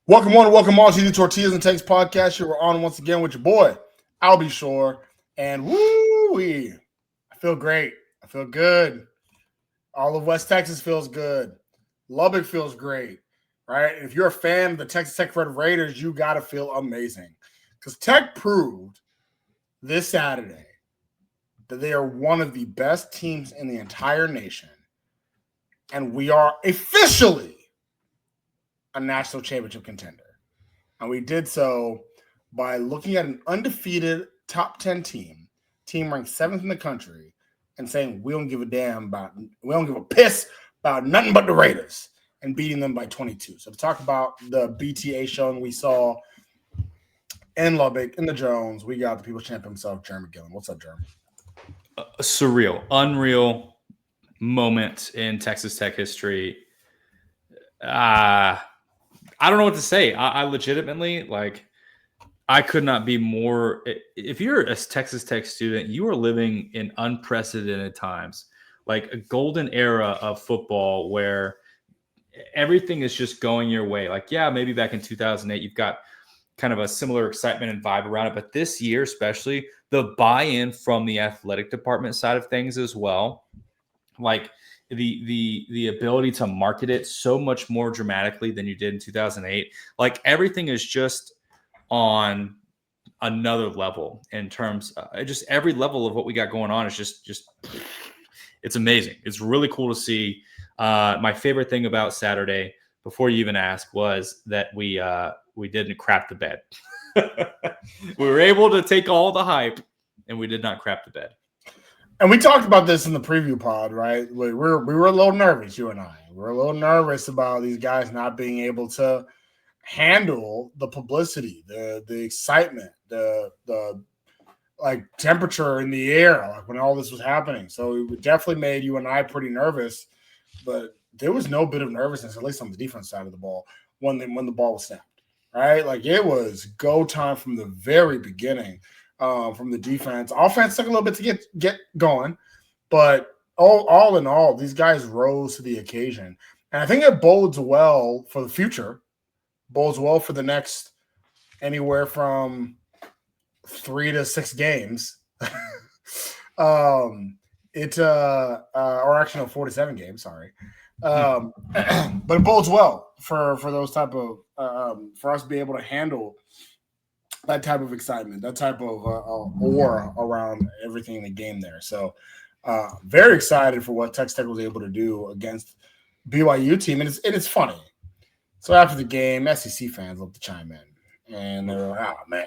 Welcome one, welcome all to the Tortillas and Takes podcast. Here we're on once again with your boy, I'll be sure. And woo-wee, I feel great. I feel good. All of West Texas feels good. Lubbock feels great, right? If you're a fan of the Texas Tech Red Raiders, you got to feel amazing. Because Tech proved this Saturday that they are one of the best teams in the entire nation. And we are officially a national championship contender. And we did so by looking at an undefeated top 10 team ranked 7th in the country, and saying we don't give a piss about nothing but the Raiders, and beating them by 22. So to talk about the BTA showing we saw in Lubbock, in the Jones, we got the people's champion himself, Jeremy Gillen. What's up, Jeremy? A surreal, unreal moment in Texas Tech history. I don't know what to say. I legitimately, I could not be more. If you're a Texas Tech student, you are living in unprecedented times, like a golden era of football where everything is just going your way. Like, yeah, maybe back in 2008, you've got kind of a similar excitement and vibe around it. But this year, especially, the buy-in from the athletic department side of things as well, like the ability to market it so much more dramatically than you did in 2008. Like, everything is just on another level in terms of just every level of what we got going on is just it's amazing. It's really cool to see. My favorite thing about Saturday, before you even ask, was that we didn't crap the bed. We were able to take all the hype, and we did not crap the bed. And we talked about this in the preview pod, right? We were a little nervous, you and I. We were a little nervous about these guys not being able to handle the publicity, the excitement, the like temperature in the air, like when all this was happening. So it definitely made you and I pretty nervous, but there was no bit of nervousness, at least on the defense side of the ball, when the ball was snapped, right? Like, it was go time from the very beginning. From the defense. Offense took a little bit to get going, but all in all, these guys rose to the occasion. And I think it bodes well for the future, bodes well for the next anywhere from 3 to 6 games. Or actually, no, 4 to 7 games, sorry. But it bodes well for those type of for us to be able to handle that type of excitement, that type of aura around everything in the game there. So very excited for what Texas Tech was able to do against BYU team. And it's funny. So after the game, SEC fans love to chime in. And they're like, oh, man,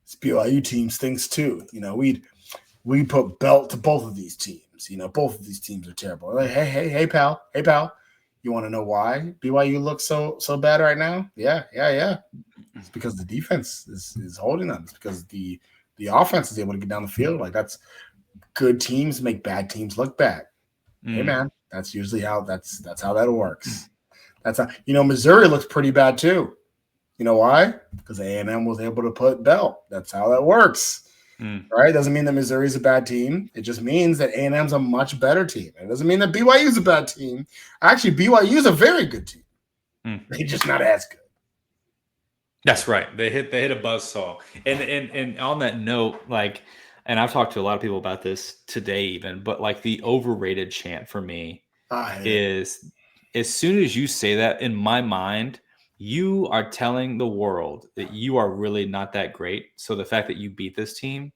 this BYU team stinks too. You know, we put belt to both of these teams. You know, both of these teams are terrible. Like, hey, pal. You want to know why BYU looks so bad right now? Yeah. It's because the defense is holding them. It's because the offense is able to get down the field. Like, that's good teams make bad teams look bad. Hey, man, that's usually how that's how that works. That's how, Missouri looks pretty bad too. You know why? Because A&M was able to put belt. That's how that works. Right? Doesn't mean that Missouri is a bad team. It just means that A&M's a much better team. It doesn't mean that BYU is a bad team. Actually, BYU is a very good team. They're just not as good. That's right. They hit a buzzsaw. And on that note, and I've talked to a lot of people about this today even, but like, the overrated chant for me is, as soon as you say that, in my mind, you are telling the world that you are really not that great. So the fact that you beat this team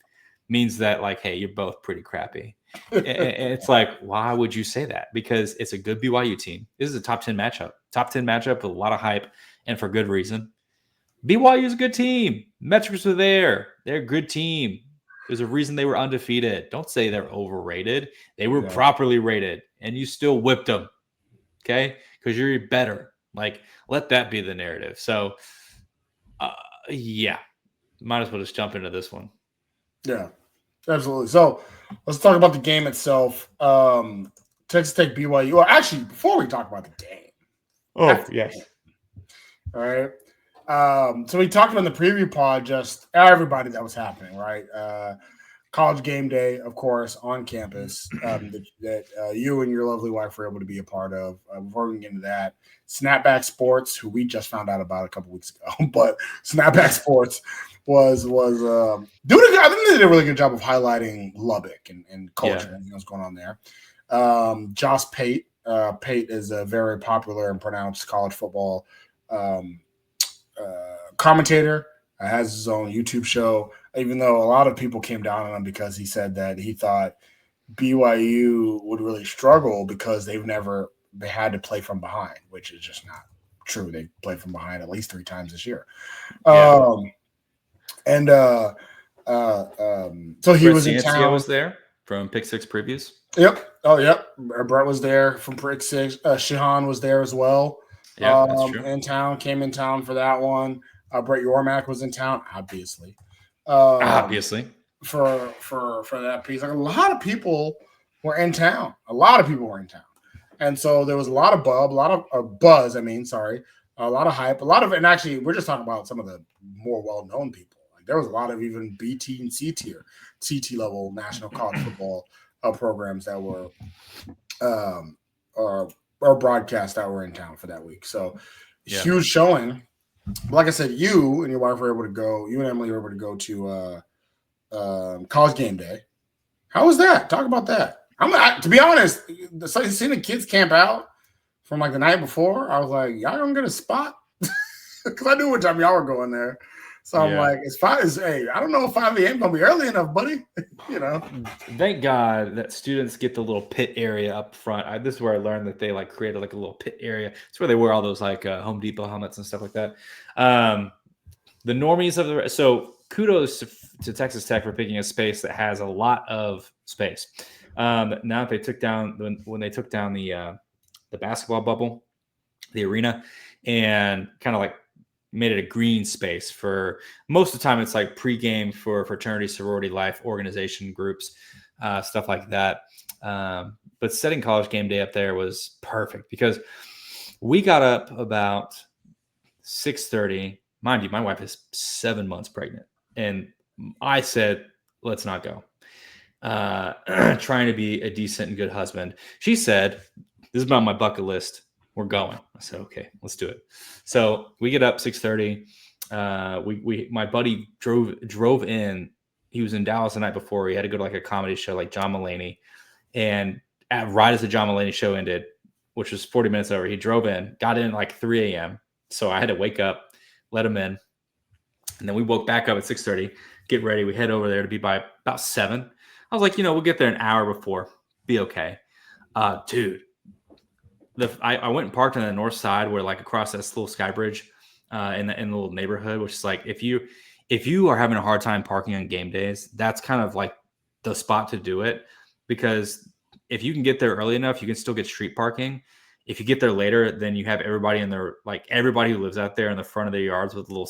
means that, like, hey, you're both pretty crappy. And it's like, why would you say that? Because it's a good BYU team. This is a top 10 matchup with a lot of hype, and for good reason. BYU is a good team. Metrics are there. They're a good team. There's a reason they were undefeated. Don't say they're overrated. They were properly rated, and you still whipped them. Okay? Because you're better. Like, let that be the narrative. So, yeah. Might as well just jump into this one. Yeah, absolutely. So, let's talk about the game itself. Texas Tech BYU. Well, actually, before we talk about the game. Oh, yes. All right. So we talked about in the preview pod just everybody that was happening, right? College game day, of course, on campus that you and your lovely wife were able to be a part of. Before we get into that, Snapback Sports, who we just found out about a couple weeks ago, but Snapback Sports was doing a good. I think they did a really good job of highlighting Lubbock and culture and everything that's going on there. Josh Pate. Pate is a very popular and pronounced college football commentator. Has his own YouTube show, even though a lot of people came down on him because he said that he thought BYU would really struggle because they had to play from behind, which is just not true. They played from behind at least 3 times this year. So he was in town. Was there from Pick Six Previews. Yep. Oh, yep. Brett was there from Pick Six. Shahan was there as well. Yeah, that's true. Came in town for that one. Brett Yormack was in town, obviously. For that piece. Like a lot of people were in town. And so there was a lot of buzz. A lot of hype, and actually we're just talking about some of the more well-known people. Like there was a lot of even BT and CT level national college football programs that were or broadcast that were in town for that week. So huge showing. Like I said, you and your wife were able to go. You and Emily were able to go to college game day. How was that? Talk about that. To be honest, seeing the kids camp out from like the night before, I was like, y'all gonna get a spot? Because I knew what time y'all were going there. So I'm like, I don't know if 5 a.m. gonna be early enough, buddy. Thank God that students get the little pit area up front. This is where I learned that they like created like a little pit area. It's where they wear all those like Home Depot helmets and stuff like that. The normies so kudos to Texas Tech for picking a space that has a lot of space. Now that they took down when they took down the basketball bubble, the arena, and kind of like made it a green space for most of the time. It's like pregame for fraternity, sorority life, organization groups, stuff like that. But setting college game day up there was perfect because we got up about 6:30. Mind you, my wife is 7 months pregnant. And I said, let's not go. Trying to be a decent and good husband. She said, this is about my bucket list. We're going. I said, okay, let's do it. So we get up 6:30. My buddy drove in. He was in Dallas the night before. He had to go to like a comedy show like John Mulaney. And right as the John Mulaney show ended, which was 40 minutes over, he drove in, got in at like 3 a.m. So I had to wake up, let him in. And then we woke back up at 6:30, get ready. We head over there to be by about 7. I was like, we'll get there an hour before. Be okay. Dude. I went and parked on the north side where like across that little sky bridge in the little neighborhood, which is like if you are having a hard time parking on game days, that's kind of like the spot to do it, because if you can get there early enough, you can still get street parking. If you get there later, then you have everybody everybody who lives out there in the front of their yards with a little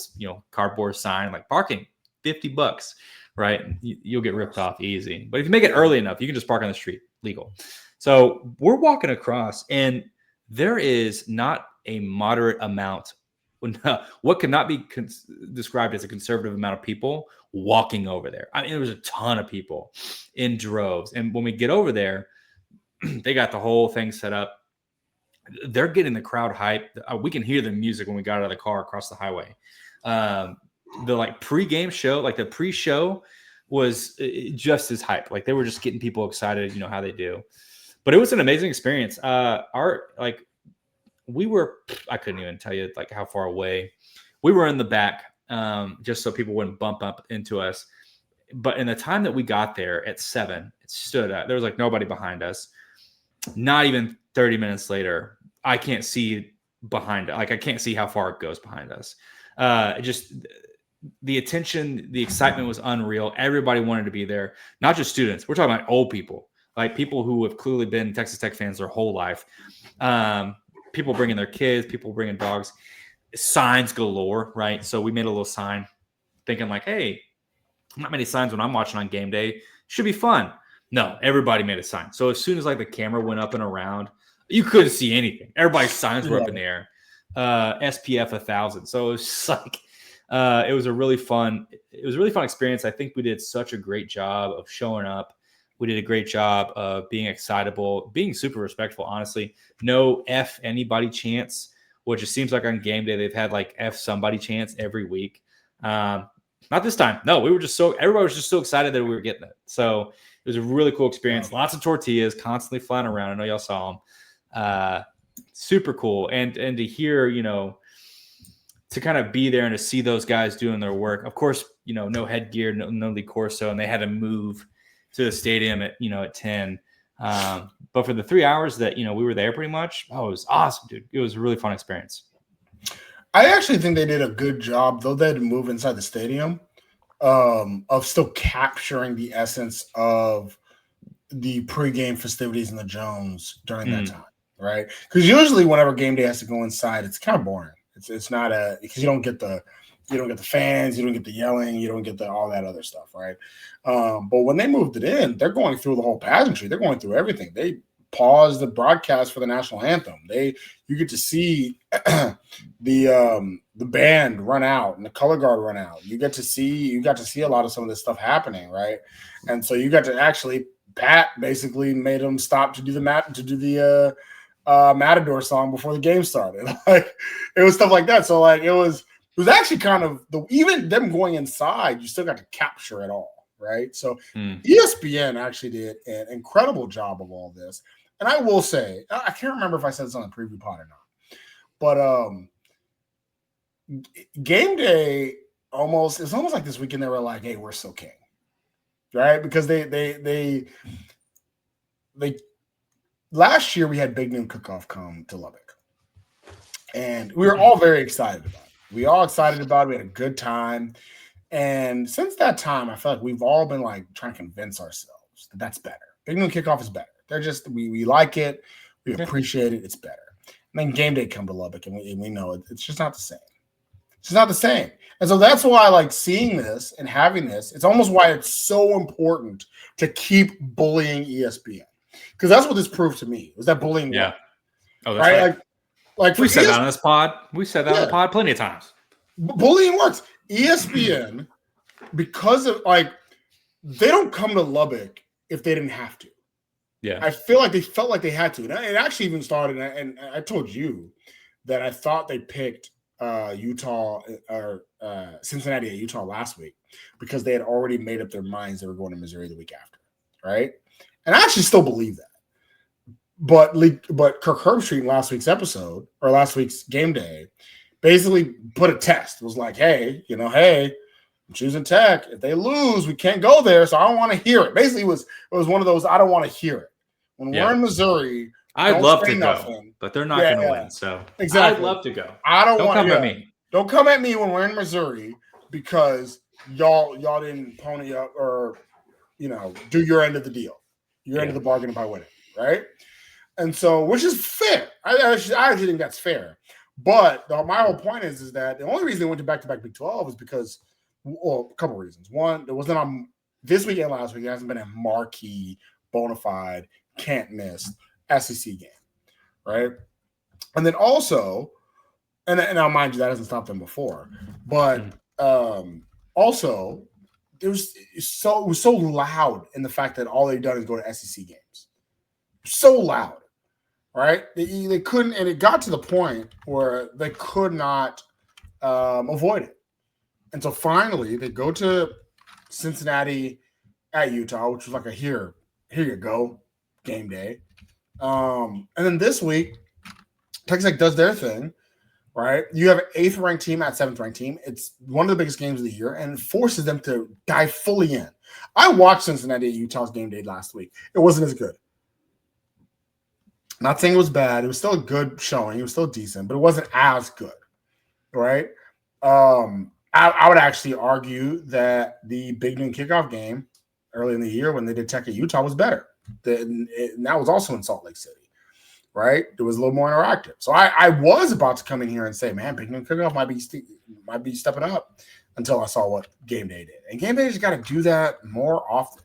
cardboard sign like parking $50, right? You'll get ripped off easy. But if you make it early enough, you can just park on the street, legal. So we're walking across, and there is not a moderate amount, what could not be described as a conservative amount of people walking over there. I mean, there was a ton of people in droves. And when we get over there, they got the whole thing set up. They're getting the crowd hype. We can hear the music when we got out of the car across the highway. The like pregame show, like the pre-show was just as hype. Like they were just getting people excited, how they do. But it was an amazing experience. I couldn't even tell you like how far away. We were in the back, just so people wouldn't bump up into us. But in the time that we got there at 7, it stood up. There was like nobody behind us. Not even 30 minutes later, I can't see behind it. Like I can't see how far it goes behind us. Just the attention, the excitement was unreal. Everybody wanted to be there. Not just students. We're talking about old people. Like people who have clearly been Texas Tech fans their whole life. People bringing their kids, people bringing dogs, signs galore, right? So we made a little sign thinking like, hey, not many signs when I'm watching on game day. Should be fun. No, everybody made a sign. So as soon as like the camera went up and around, you couldn't see anything. Everybody's signs were up in the air. SPF 1000. So it was just like It was a really fun experience. I think we did such a great job of showing up. We did a great job of being excitable, being super respectful, honestly. No F anybody chance, which it seems like on game day they've had like F somebody chance every week. Not this time. No, everybody was just so excited that we were getting it. So it was a really cool experience. Wow. Lots of tortillas constantly flying around. I know y'all saw them. Super cool. And to hear, to kind of be there and to see those guys doing their work. Of course, no headgear, no Lee Corso, and they had to move to the stadium at 10. But for the 3 hours that, we were there pretty much, it was awesome, dude. It was a really fun experience. I actually think they did a good job, though they had to move inside the stadium, of still capturing the essence of the pregame festivities in the Jones during that time, right? Because usually whenever game day has to go inside, it's kind of boring. It's not because you don't get the fans, you don't get the yelling, you don't get all that other stuff, right? But when they moved it in, they're going through the whole pageantry. They're going through everything. They paused the broadcast for the national anthem. You get to see the band run out and the color guard run out. You got to see a lot of some of this stuff happening, right? And so you got to actually, Pat basically made them stop to do the Matador song before the game started. Like, it was stuff like that. So like it was actually kind of even them going inside, you still got to capture it all, right? So ESPN actually did an incredible job of all this. And I will say, I can't remember if I said this on the preview pod or not, but game day it's almost like this weekend they were like, hey, we're so king, right? Because they last year we had Big Noon Cook-Off come to Lubbock, and we were all very excited about it. We had a good time. And since that time, I feel like we've all been like trying to convince ourselves that that's better. Big Noon Kickoff is better. They're just, we like it. We appreciate it. It's better. And then game day come to Lubbock, and we know it's just not the same. It's just not the same. And so that's why I like seeing this and having this. It's almost why it's so important to keep bullying ESPN. Because that's what this proved to me, was that bullying worked. Oh, that's right. Like we said that on this pod. We said that on the pod plenty of times. Bullying works. ESPN, because of they don't come to Lubbock if they didn't have to. Yeah, I feel like they felt like they had to. And it actually even started, and I told you that I thought they picked Utah or Cincinnati at Utah last week because they had already made up their minds they were going to Missouri the week after, right? And I actually still believe that. But Kirk Herbstreit in last week's episode or last week's game day basically put a test. It was like, hey, I'm choosing Tech. If they lose, we can't go there, so I don't want to hear it. Basically, it was one of those, I don't want to hear it. When we're in Missouri, I'd love to go, but they're not going to win. So exactly. I'd love to go. Don't come at me. Don't come at me when we're in Missouri because y'all didn't pony up or do your end of the deal, your end of the bargain by winning, right? And so, which is fair. I actually think that's fair. But my whole point is that the only reason they went to back-to-back Big 12 is because, well, a couple of reasons. One, there wasn't on this week and last week. There hasn't been a marquee, bona fide, can't miss SEC game, right? And then also, and I'll mind you that hasn't stopped them before, but also it was so loud in the fact that all they've done is go to SEC games, so loud. Right, they couldn't, and it got to the point where they could not avoid it, and so finally they go to Cincinnati at Utah, which was like here you go, game day, and then this week Texas Tech does their thing, right? You have an 8th ranked team at 7th ranked team. It's one of the biggest games of the year, and it forces them to dive fully in. I watched Cincinnati at Utah's game day last week. It wasn't as good. Not saying it was bad. It was still a good showing. It was still decent, but it wasn't as good, right? I would actually argue that the Big Noon Kickoff game early in the year when they did Tech at Utah was better. And that was also in Salt Lake City, right? It was a little more interactive. So I was about to come in here and say, man, Big Noon Kickoff might be stepping up until I saw what Game Day did. And Game Day just got to do that more often.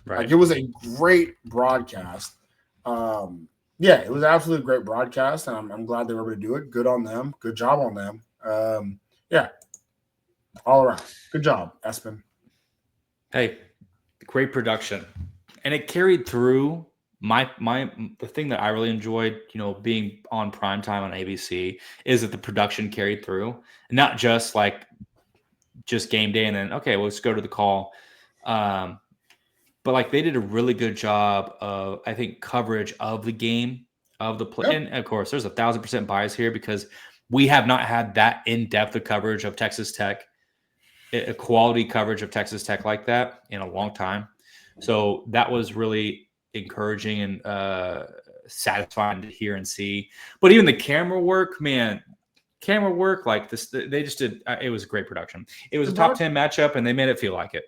Right. Like, it was a great broadcast. Yeah, it was an absolutely great broadcast, and I'm glad they were able to do it. Good on them. Good job on them. Yeah. All around. Good job, Espen. Hey, great production, and it carried through. The thing that I really enjoyed, being on primetime on ABC, is that the production carried through, not just just game day and then okay, let's go to the call. But like they did a really good job of, I think, coverage of the game, of the play. Yep. And of course, there's 1,000% bias here because we have not had that in-depth of coverage of Texas Tech, a quality coverage of Texas Tech like that in a long time. So that was really encouraging and satisfying to hear and see. But even the camera work, man, like this, they just did. It was a great production. It was a top 10 matchup, and they made it feel like it.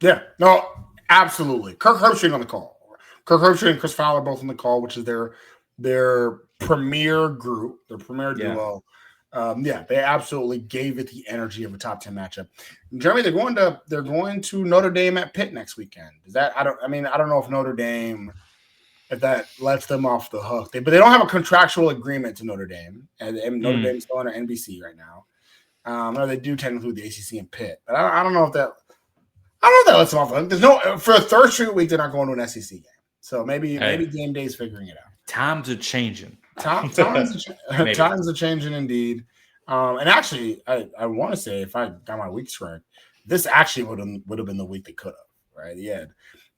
Yeah, no, absolutely. Kirk Herbstreit on the call. Kirk Herbstreit and Chris Fowler both on the call, which is their premier group, their premier duo. They absolutely gave it the energy of a top 10 matchup. And Jeremy, they're going to Notre Dame at Pitt next weekend. I don't know if Notre Dame, if that lets them off the hook. But they don't have a contractual agreement to Notre Dame, and Notre Dame's still under NBC right now. No, they do technically with the ACC and Pitt, but I don't know if that. I don't know if that lets them off the hook. There's no, for a third straight week, they're not going to an SEC game. So maybe game day's figuring it out. Times are changing. Times are changing indeed. And actually, I want to say, if I got my weeks correct, this actually would have been the week they could have, right?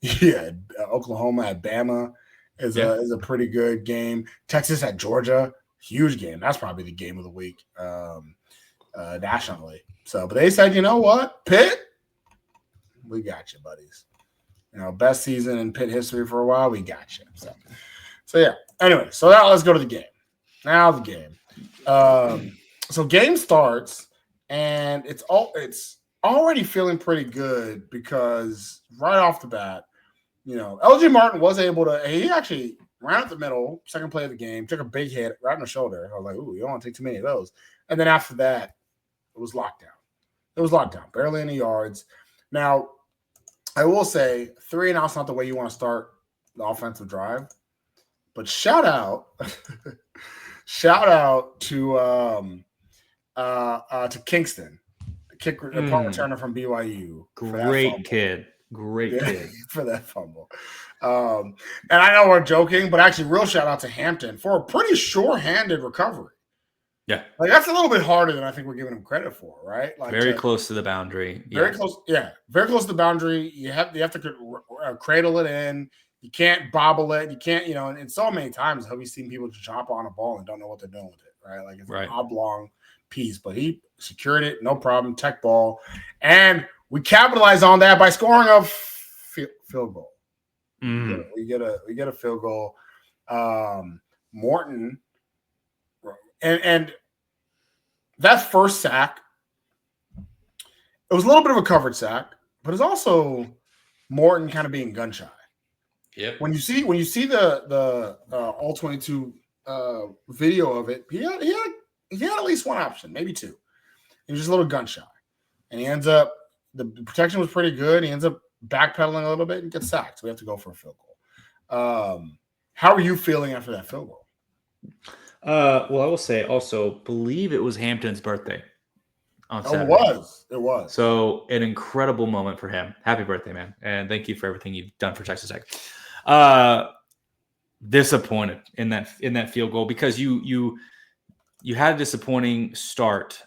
He had Oklahoma at Bama is a pretty good game. Texas at Georgia, huge game. That's probably the game of the week nationally. So, but they said, you know what, Pitt, we got you, buddies. Best season in Pitt history for a while. We got you. So yeah. Anyway, so now let's go to the game. Now the game. So game starts, and it's already feeling pretty good because right off the bat, LJ Martin was able to. He actually ran up the middle, second play of the game, took a big hit right in the shoulder. I was like, "Ooh, you don't want to take too many of those." And then after that, it was lockdown. Barely any yards. Now, I will say 3-and-out's not the way you want to start the offensive drive. But shout out to Kingston, the punt returner from BYU. Great kid for that fumble. And I know we're joking, but actually, real shout out to Hampton for a pretty sure-handed recovery. Yeah, that's a little bit harder than I think we're giving him credit for, right? Very close to the boundary. Very close. Yeah, very close to the boundary. You have to cradle it in. You can't bobble it. You can't, and so many times have we seen people just jump on a ball and don't know what they're doing with it, right? Like it's an oblong piece, but he secured it, no problem, tech ball. And we capitalize on that by scoring a field goal. We get a field goal. Morton, and that first sack, it was a little bit of a covered sack, but it's also Morton kind of being gun shy. Yep. When you see the all 22 video of it, he had at least one option, maybe two. He was just a little gun shy, and he ends up, the protection was pretty good. He ends up backpedaling a little bit and gets sacked. So we have to go for a field goal. How are you feeling after that field goal? Well, I will say also, believe it was Hampton's birthday on Saturday. It was. So an incredible moment for him. Happy birthday, man. And thank you for everything you've done for Texas Tech. Disappointed in that field goal because you had a disappointing start,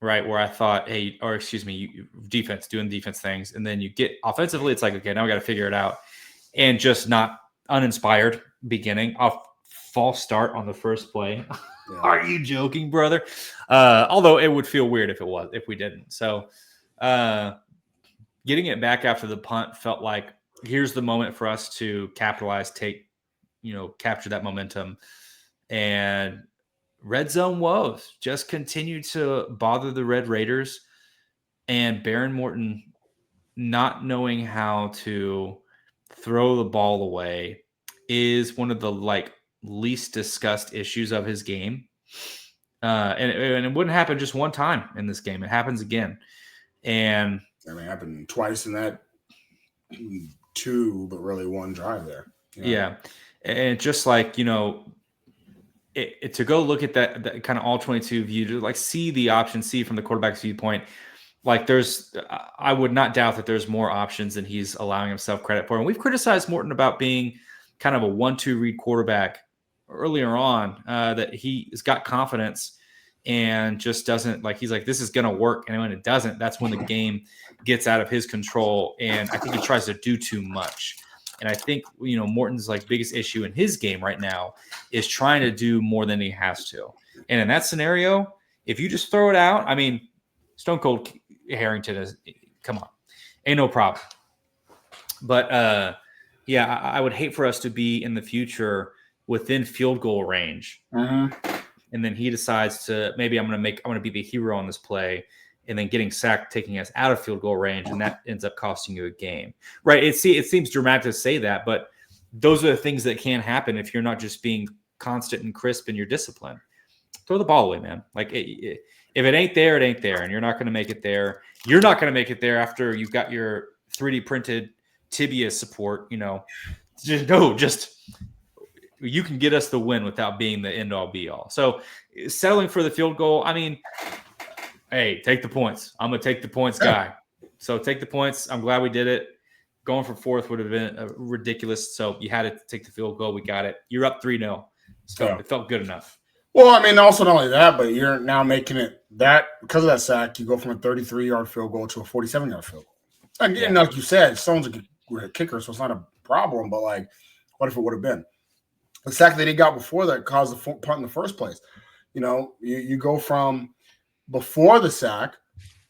right? Where I thought, defense doing defense things, and then you get offensively, it's like, okay, now we got to figure it out, and just not uninspired beginning off false start on the first play. Yeah. Are you joking, brother? Although it would feel weird if we didn't. So getting it back after the punt felt like here's the moment for us to capitalize, capture that momentum. And red zone woes just continued to bother the Red Raiders, and Baron Morton not knowing how to throw the ball away is one of the least discussed issues of his game. And it wouldn't happen just one time in this game. It happens again. And it happened twice in that two, but really one drive there. Yeah. And just to go look at that kind of all 22 view, to see the option, see from the quarterback's viewpoint, Like I would not doubt that there's more options than he's allowing himself credit for. And we've criticized Morton about being kind of a 1-2 read quarterback earlier on, that he has got confidence and just doesn't, like, he's like, this is going to work. And when it doesn't, that's when the game gets out of his control. And I think he tries to do too much. And I think, Morton's like biggest issue in his game right now is trying to do more than he has to. And in that scenario, if you just throw it out, I mean, Stone Cold Harrington is, come on, ain't no problem. But yeah, I would hate for us to be in the future within field goal range, and then he decides to, maybe I'm going to be the hero on this play, and then getting sacked, taking us out of field goal range, and that ends up costing you a game, right? It seems dramatic to say that, but those are the things that can happen if you're not just being constant and crisp in your discipline. Throw the ball away, man. Like, if it ain't there, it ain't there, and you're not going to make it there. You're not going to make it there after you've got your 3D printed tibia support. Just you can get us the win without being the end all be all. So settling for the field goal, I mean, hey, take the points. I'm gonna take the points guy. So take the points. I'm glad we did it. Going for fourth would have been ridiculous. So you had to take the field goal. We got it. You're up 3-0. So It felt good enough. Well, I mean, also not only that, but you're now making it that because of that sack, you go from a 33-yard field goal to a 47-yard field goal. Again, like you said, Stone's a kicker, so it's not a problem. But like, what if it would have been the sack that he got before that caused the punt in the first place? You go from before the sack,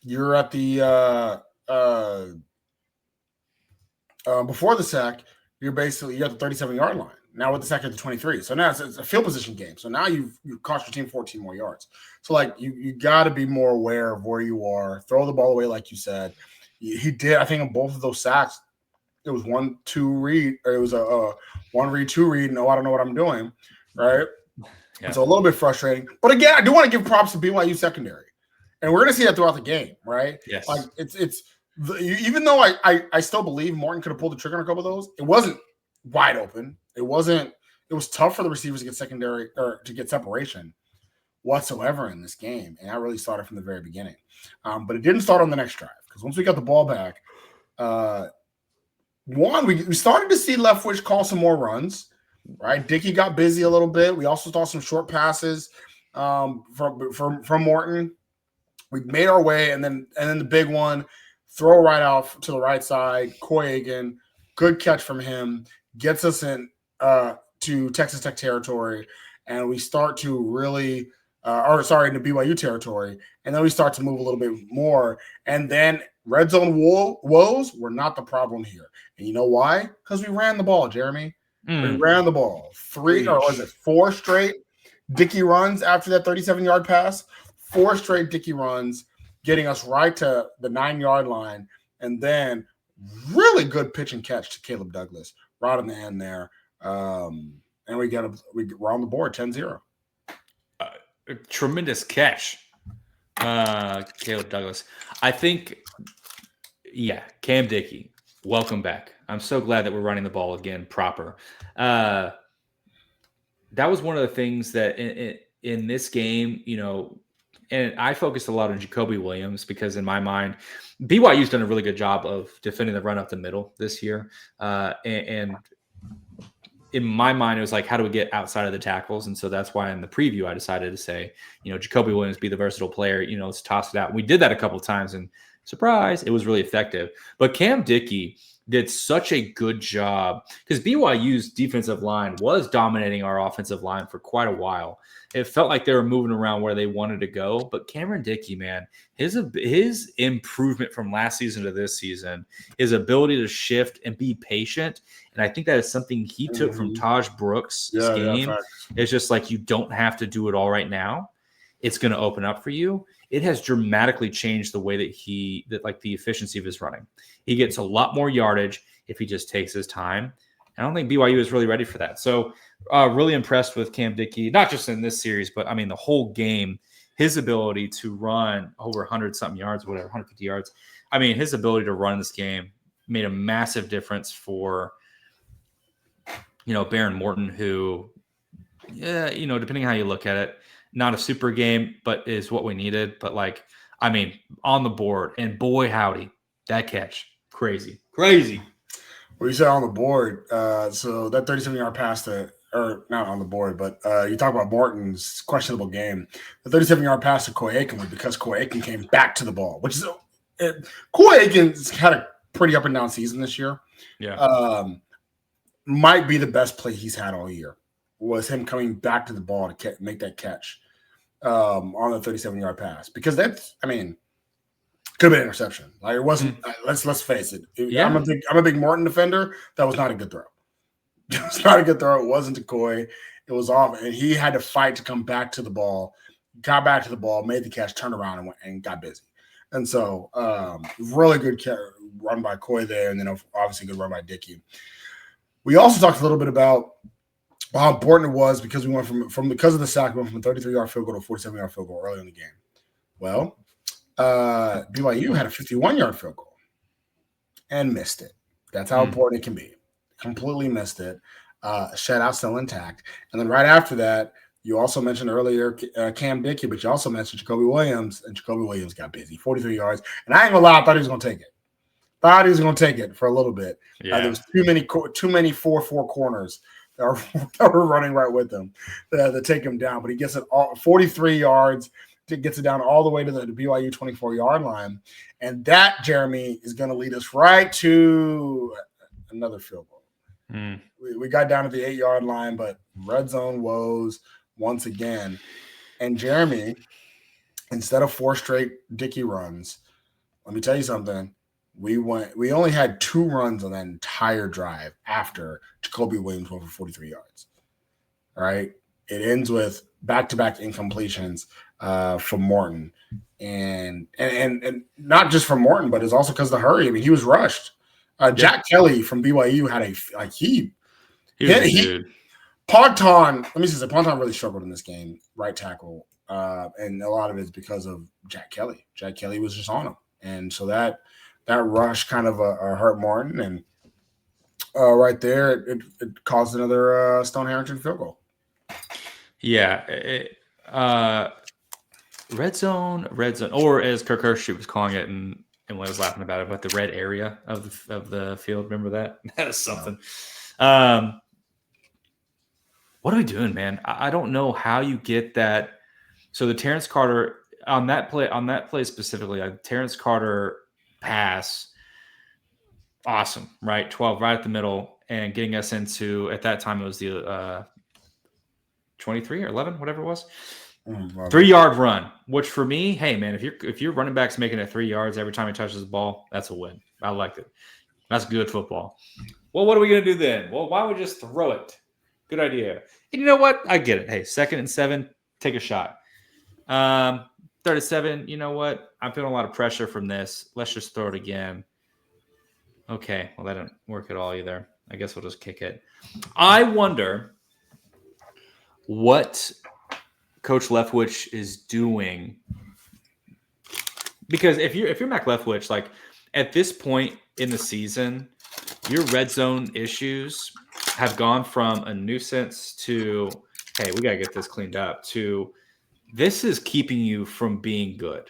you're at the before the sack, you're at the 37-yard line. Now with the sack at the 23. So now it's a field position game. So now you've cost your team 14 more yards. So like you got to be more aware of where you are. Throw the ball away, like you said. He did. I think in both of those sacks, it was 1-2 read, or it was a 1 read, 2 read. No, I don't know what I'm doing. Right. Yeah. It's a little bit frustrating. But again, I do want to give props to BYU secondary, and we're going to see that throughout the game. Right. Yes. Like even though I still believe Morton could have pulled the trigger on a couple of those, it wasn't wide open. It was tough for the receivers to get secondary or to get separation whatsoever in this game. And I really saw it from the very beginning. But it didn't start on the next drive, because once we got the ball back, we started to see Leftwich call some more runs, right? Dickey got busy a little bit. We also saw some short passes from Morton. We made our way, and then the big one, throw right out to the right side, Koyagan, good catch from him, gets us in to Texas Tech territory, and we start to really into BYU territory, and then we start to move a little bit more, and then red zone woes were not the problem here. And you know why? Because we ran the ball, Jeremy. We ran the ball. 4 straight Dickey runs after that 37-yard pass, 4 straight Dickey runs, getting us right to the 9-yard line, and then really good pitch and catch to Caleb Douglas right on the end there. And we're on the board 10-0. Tremendous catch, Caleb Douglas. I think, Cam Dickey, welcome back. I'm so glad that we're running the ball again proper. That was one of the things that in this game, and I focused a lot on Jacoby Williams, because in my mind, BYU's done a really good job of defending the run up the middle this year. And in my mind, it was like, how do we get outside of the tackles? And so that's why in the preview, I decided to say, Jacoby Williams be the versatile player, let's toss it out. We did that a couple of times, and surprise, it was really effective. But Cam Dickey did such a good job, because BYU's defensive line was dominating our offensive line for quite a while. It felt like they were moving around where they wanted to go. But Cameron Dickey, man, his improvement from last season to this season, his ability to shift and be patient, and I think that is something he took from Taj Brooks' game. Yeah, it's just like, you don't have to do it all right now. It's going to open up for you. It has dramatically changed the way that the efficiency of his running. He gets a lot more yardage if he just takes his time. I don't think BYU is really ready for that. So really impressed with Cam Dickey, not just in this series, but I mean, the whole game, his ability to run over 100-something yards, whatever, 150 yards. I mean, his ability to run this game made a massive difference for, Baron Morton, who, depending on how you look at it, not a super game, but is what we needed. But I mean, on the board. And boy, howdy, that catch. Crazy. Crazy. Well, you said on the board. So that 37-yard pass or not on the board, but you talk about Morton's questionable game. The 37-yard pass to Coy Aiken was because Coy Aiken came back to the ball, which is Coy Aiken's had a pretty up and down season this year. Yeah. Might be the best play he's had all year was him coming back to the ball to make that catch on the 37-yard pass, because that's, I mean, could have been an interception. Like, it wasn't. Let's face it. Yeah. I'm a big Morton defender. That was not a good throw. It was not a good throw. It wasn't to Coy. It was off, and he had to fight to come back to the ball. Got back to the ball, made the catch, turned around, and got busy. And so, really good run by Coy there, and then obviously good run by Dickey. We also talked a little bit about how important it was because we went from because of the sack, we went from a 33-yard field goal to a 47-yard field goal early in the game. Well, BYU had a 51-yard field goal and missed it. That's how important it can be. Completely missed it. Shutout still intact. And then right after that, you also mentioned earlier Cam Dickey, but you also mentioned Jacoby Williams, and Jacoby Williams got busy, 43 yards. And I ain't gonna lie, I thought he was gonna take it. Thought he was gonna take it for a little bit. Yeah. There was too many 4-4 corners that were running right with him to take him down. But he gets it all 43 yards. Gets it down all the way to the BYU 24-yard line. And that, Jeremy, is going to lead us right to another field goal. We got down to the 8-yard line, but red zone woes once again. And Jeremy, instead of 4 straight Dickey runs, let me tell you something. We only had 2 runs on that entire drive after Jacoby Williams went for 43 yards. All right. It ends with back-to-back incompletions from Morton, and not just from Morton, but it's also because of the hurry. I mean, he was rushed. Jack Kelly from BYU had he Ponton. Let me just say, Ponton really struggled in this game, right tackle, and a lot of it is because of Jack Kelly. Jack Kelly was just on him, and so that rush kind of hurt Morton, and right there it caused another Stone Harrington field goal. Yeah. Red zone, or as Kirk Herbstreit was calling it, and when I was laughing about it, but the red area of the field. Remember that? That is something. What are we doing, man? I don't know how you get that. So the Terrence Carter on that play specifically, Terrence Carter pass, awesome, right? 12 right at the middle, and getting us into, at that time it was the 23 or 11, whatever it was. 3-yard run, which for me, hey man, if your running back's making it 3 yards every time he touches the ball, that's a win. I like it. That's good football. Well, what are we gonna do then? Well, why don't we just throw it? Good idea. And you know what? I get it. Hey, 2nd and 7, take a shot. 3rd and 7. You know what? I'm feeling a lot of pressure from this. Let's just throw it again. Okay. Well, that didn't work at all either. I guess we'll just kick it. I wonder what Coach Leftwich is doing, because if you're Mac Leftwich, like at this point in the season, your red zone issues have gone from a nuisance to, hey, we gotta get this cleaned up, to this is keeping you from being good.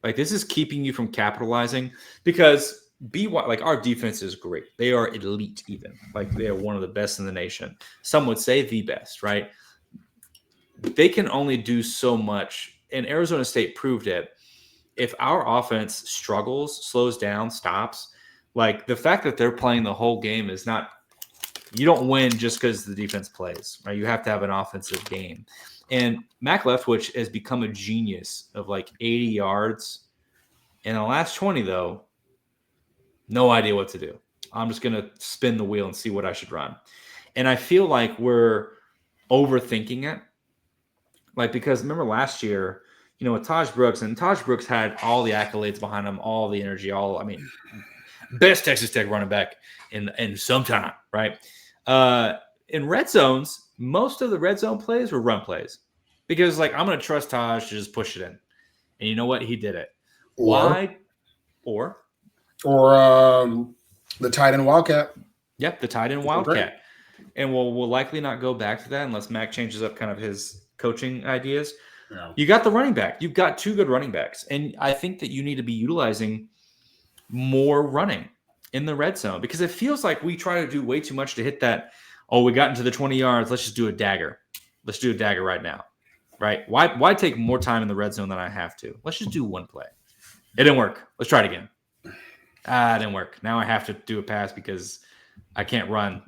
Like, this is keeping you from capitalizing, because our defense is great. They are elite, even. Like, they are one of the best in the nation. Some would say the best, right? They can only do so much, and Arizona State proved it. If our offense struggles, slows down, stops, like the fact that they're playing the whole game is not – you don't win just because the defense plays, right? You have to have an offensive game. And Mac Leftwich has become a genius of like 80 yards. In the last 20, though, no idea what to do. I'm just going to spin the wheel and see what I should run. And I feel like we're overthinking it. Like, because remember last year, with Taj Brooks, and Taj Brooks had all the accolades behind him, all the energy, best Texas Tech running back in some time, right? In red zones, most of the red zone plays were run plays, because I'm going to trust Taj to just push it in. And you know what? He did it. Why? Or the tight end Wildcat. Yep, the tight end Wildcat. And we'll likely not go back to that unless Mac changes up kind of his coaching ideas. Yeah. You got the running back. You've got 2 good running backs. And I think that you need to be utilizing more running in the red zone because it feels like we try to do way too much to hit that. Oh, we got into the 20 yards. Let's just do a dagger. Let's do a dagger right now. Right? Why take more time in the red zone than I have to? Let's just do one play. It didn't work. Let's try it again. It didn't work. Now I have to do a pass because I can't run,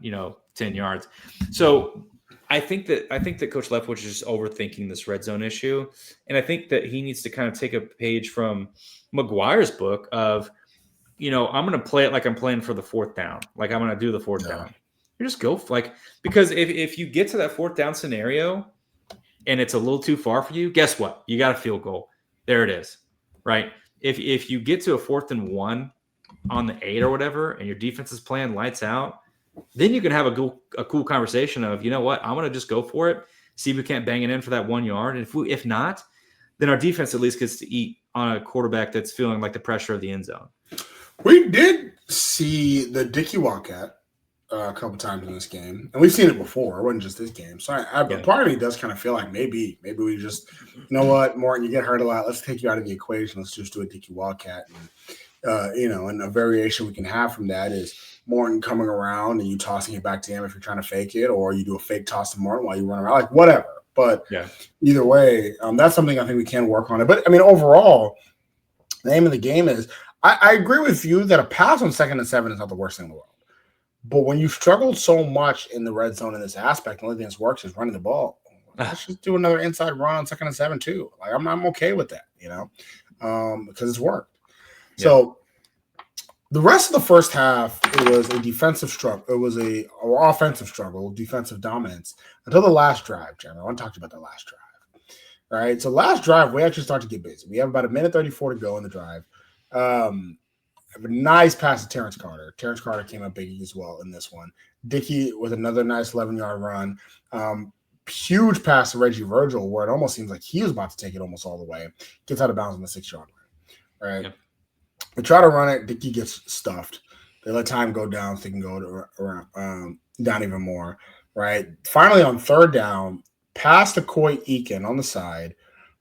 10 yards. So I think that Coach Leftwich is just overthinking this red zone issue. And I think that he needs to kind of take a page from McGuire's book of, I'm going to play it like I'm playing for the 4th down. Like I'm going to do the 4th down. You just go because if you get to that 4th down scenario and it's a little too far for you, guess what? You got a field goal. There it is. Right. If you get to a 4th and 1 on the 8 or whatever, and your defense is playing lights out, then you can have a cool conversation of, you know what, I'm going to just go for it, see if we can't bang it in for that 1 yard. And if not, then our defense at least gets to eat on a quarterback that's feeling like the pressure of the end zone. We did see the Dickey Wildcat a couple times in this game, and we've seen it before. It wasn't just this game. So part of me does kind of feel like maybe we just, you know what, Morton, you get hurt a lot. Let's take you out of the equation. Let's just do a Dickey Wildcat. And a variation we can have from that is Morton coming around and you tossing it back to him if you're trying to fake it, or you do a fake toss to Morton while you run around, like whatever. But either way, that's something I think we can work on it. But I mean, overall, the name of the game is I agree with you that a pass on 2nd and 7 is not the worst thing in the world. But when you struggled so much in the red zone in this aspect, the only thing that works is running the ball. Let's just do another inside run on 2nd and 7 too. Like I'm okay with that, because it's worked. Yeah. So the rest of the first half, it was a defensive struggle. It was a offensive struggle, defensive dominance until the last drive, Jeremy. I want to talk to you about the last drive. All right. So last drive, we actually start to get busy. We have about 1:34 to go in the drive. A nice pass to Terrence Carter. Terrence Carter came up big as well in this one. Dickey with another nice 11-yard run. Huge pass to Reggie Virgil where it almost seems like he was about to take it almost all the way. Gets out of bounds on the 6-yard line. Right. Yep. They try to run it. Dickey gets stuffed. They let time go down so they can go down even more. Right. Finally, on 3rd down, pass to Coy Eakin on the side.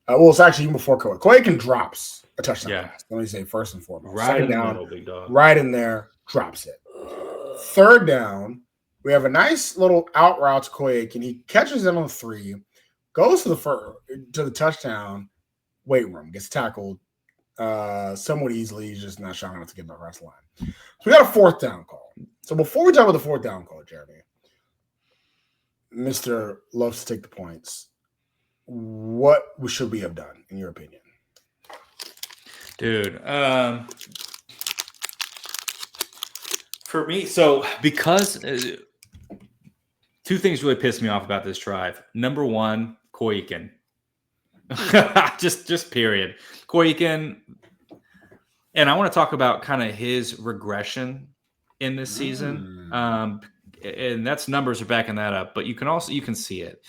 It's actually even before Coy. Coy Eakin drops a touchdown pass. Let me say first and foremost. Right in the middle, big dog. Right in there, drops it. 3rd down, we have a nice little out route to Coy Eakin. He catches it on 3, goes to the touchdown weight room, gets tackled somewhat easily. He's just not strong enough to get the rest line. So we got a 4th down call. So before we talk about the 4th down call, Jeremy, Mr. loves to take the points. What should we have done, in your opinion? Dude, for me, so because 2 things really pissed me off about this drive. Number 1, Coy Eakin. just period. Coy Eakin, and I want to talk about kind of his regression in this season. And that's numbers are backing that up, but you can see it.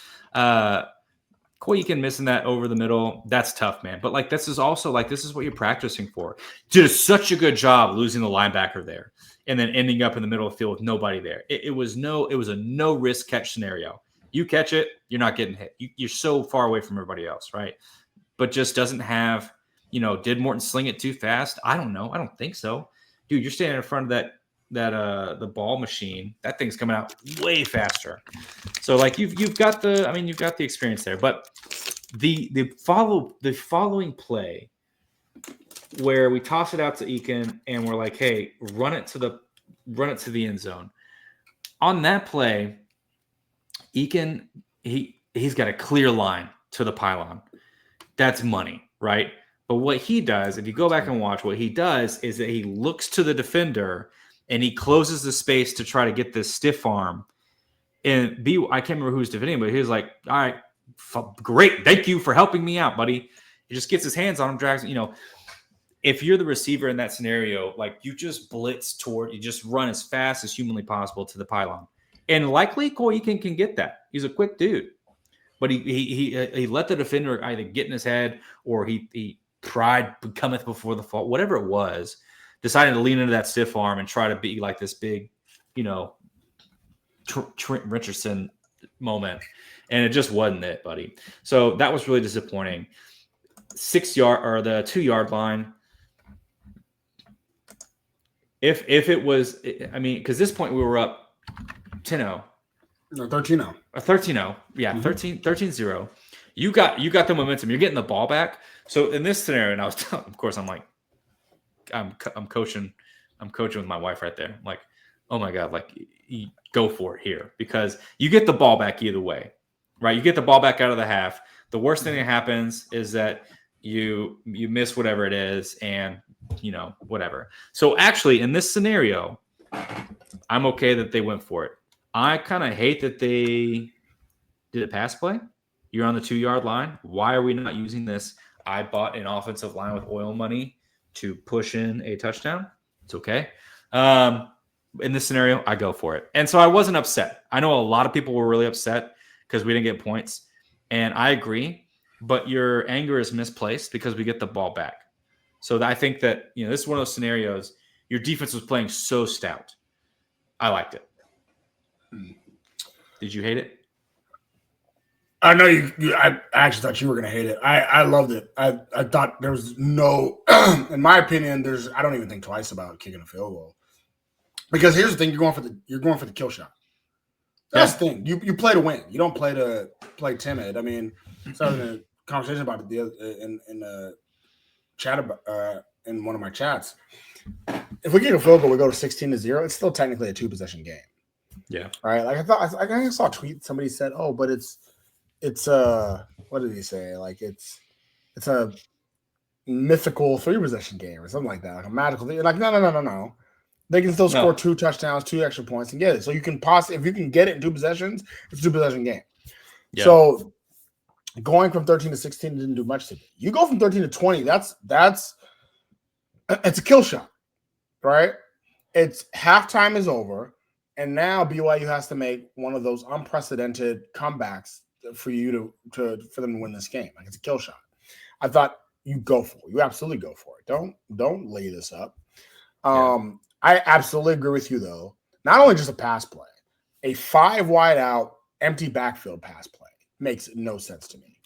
Coy Eakin missing that over the middle, that's tough, man. But this is what you're practicing for. Did such a good job losing the linebacker there and then ending up in the middle of the field with nobody there. It was a no risk catch scenario. You catch it, you're not getting hit. You're so far away from everybody else, right? But just doesn't have, did Morton sling it too fast? I don't know. I don't think so. Dude, you're standing in front of the ball machine. That thing's coming out way faster. So you've got the experience there. But the following play where we toss it out to Eakin and we're like, hey, run it to the end zone. On that play, Eakin, he's got a clear line to the pylon. That's money, right? But what he does, if you go back and watch, what he does is that he looks to the defender and he closes the space to try to get this stiff arm. And I can't remember who's defending him, but he was like, all right, great. Thank you for helping me out, buddy. He just gets his hands on him, drags him, if you're the receiver in that scenario, you just blitz you just run as fast as humanly possible to the pylon. And likely Coy Eakin can get that. He's a quick dude. But he let the defender either get in his head or he pride cometh before the fall, whatever it was, decided to lean into that stiff arm and try to be like this big, Trent Richardson moment. and it just wasn't it, buddy. So that was really disappointing. 6 yard or the 2 yard line. If it was, I mean, because this point we were up 10-0. No, 13-0. 13-0. Yeah, 13-0. You got the momentum. You're getting the ball back. So in this scenario, and I was of course I'm like, I'm coaching with my wife right there. I'm like, oh my God, like you go for it here because you get the ball back either way, right? You get the ball back out of the half. The worst thing that happens is that you miss whatever it is and whatever. So actually in this scenario, I'm okay that they went for it. I kind of hate that they did a pass play. You're on the 2 yard line. Why are we not using this? I bought an offensive line with oil money to push in a touchdown. It's okay. In this scenario, I go for it. And so I wasn't upset. I know a lot of people were really upset because we didn't get points. And I agree, but your anger is misplaced because we get the ball back. So I think that, this is one of those scenarios. Your defense was playing so stout. I liked it. Did you hate it? I know I actually thought you were going to hate it. I loved it. I thought there was no, in my opinion, I don't even think twice about kicking a field goal. Because here's the thing, you're going for the kill shot. That's the thing. You play to win. You don't play to play timid. I mean, I was in a conversation about it in the chat in one of my chats. If we kick a field goal, we go to 16-0. It's still technically a 2-possession game. Yeah. Right. Like I saw a tweet. Somebody said, "Oh, but it's what did he say? Like it's a mythical 3-possession game or something like that, like a magical thing." Like no. They can still score 2 touchdowns, 2 extra points, and get it. So you can if you can get it in 2 possessions, it's a 2-possession game. Yeah. So going from 13 to 16 didn't do much to me. You go from 13 to 20, it's a kill shot, right? It's halftime is over, and now BYU has to make one of those unprecedented comebacks for you for them to win this game. Like it's a kill shot. I thought you go for it. You absolutely go for it. Don't lay this up. I absolutely agree with you though. Not only just a pass play, a 5 wide out empty backfield pass play makes no sense to me.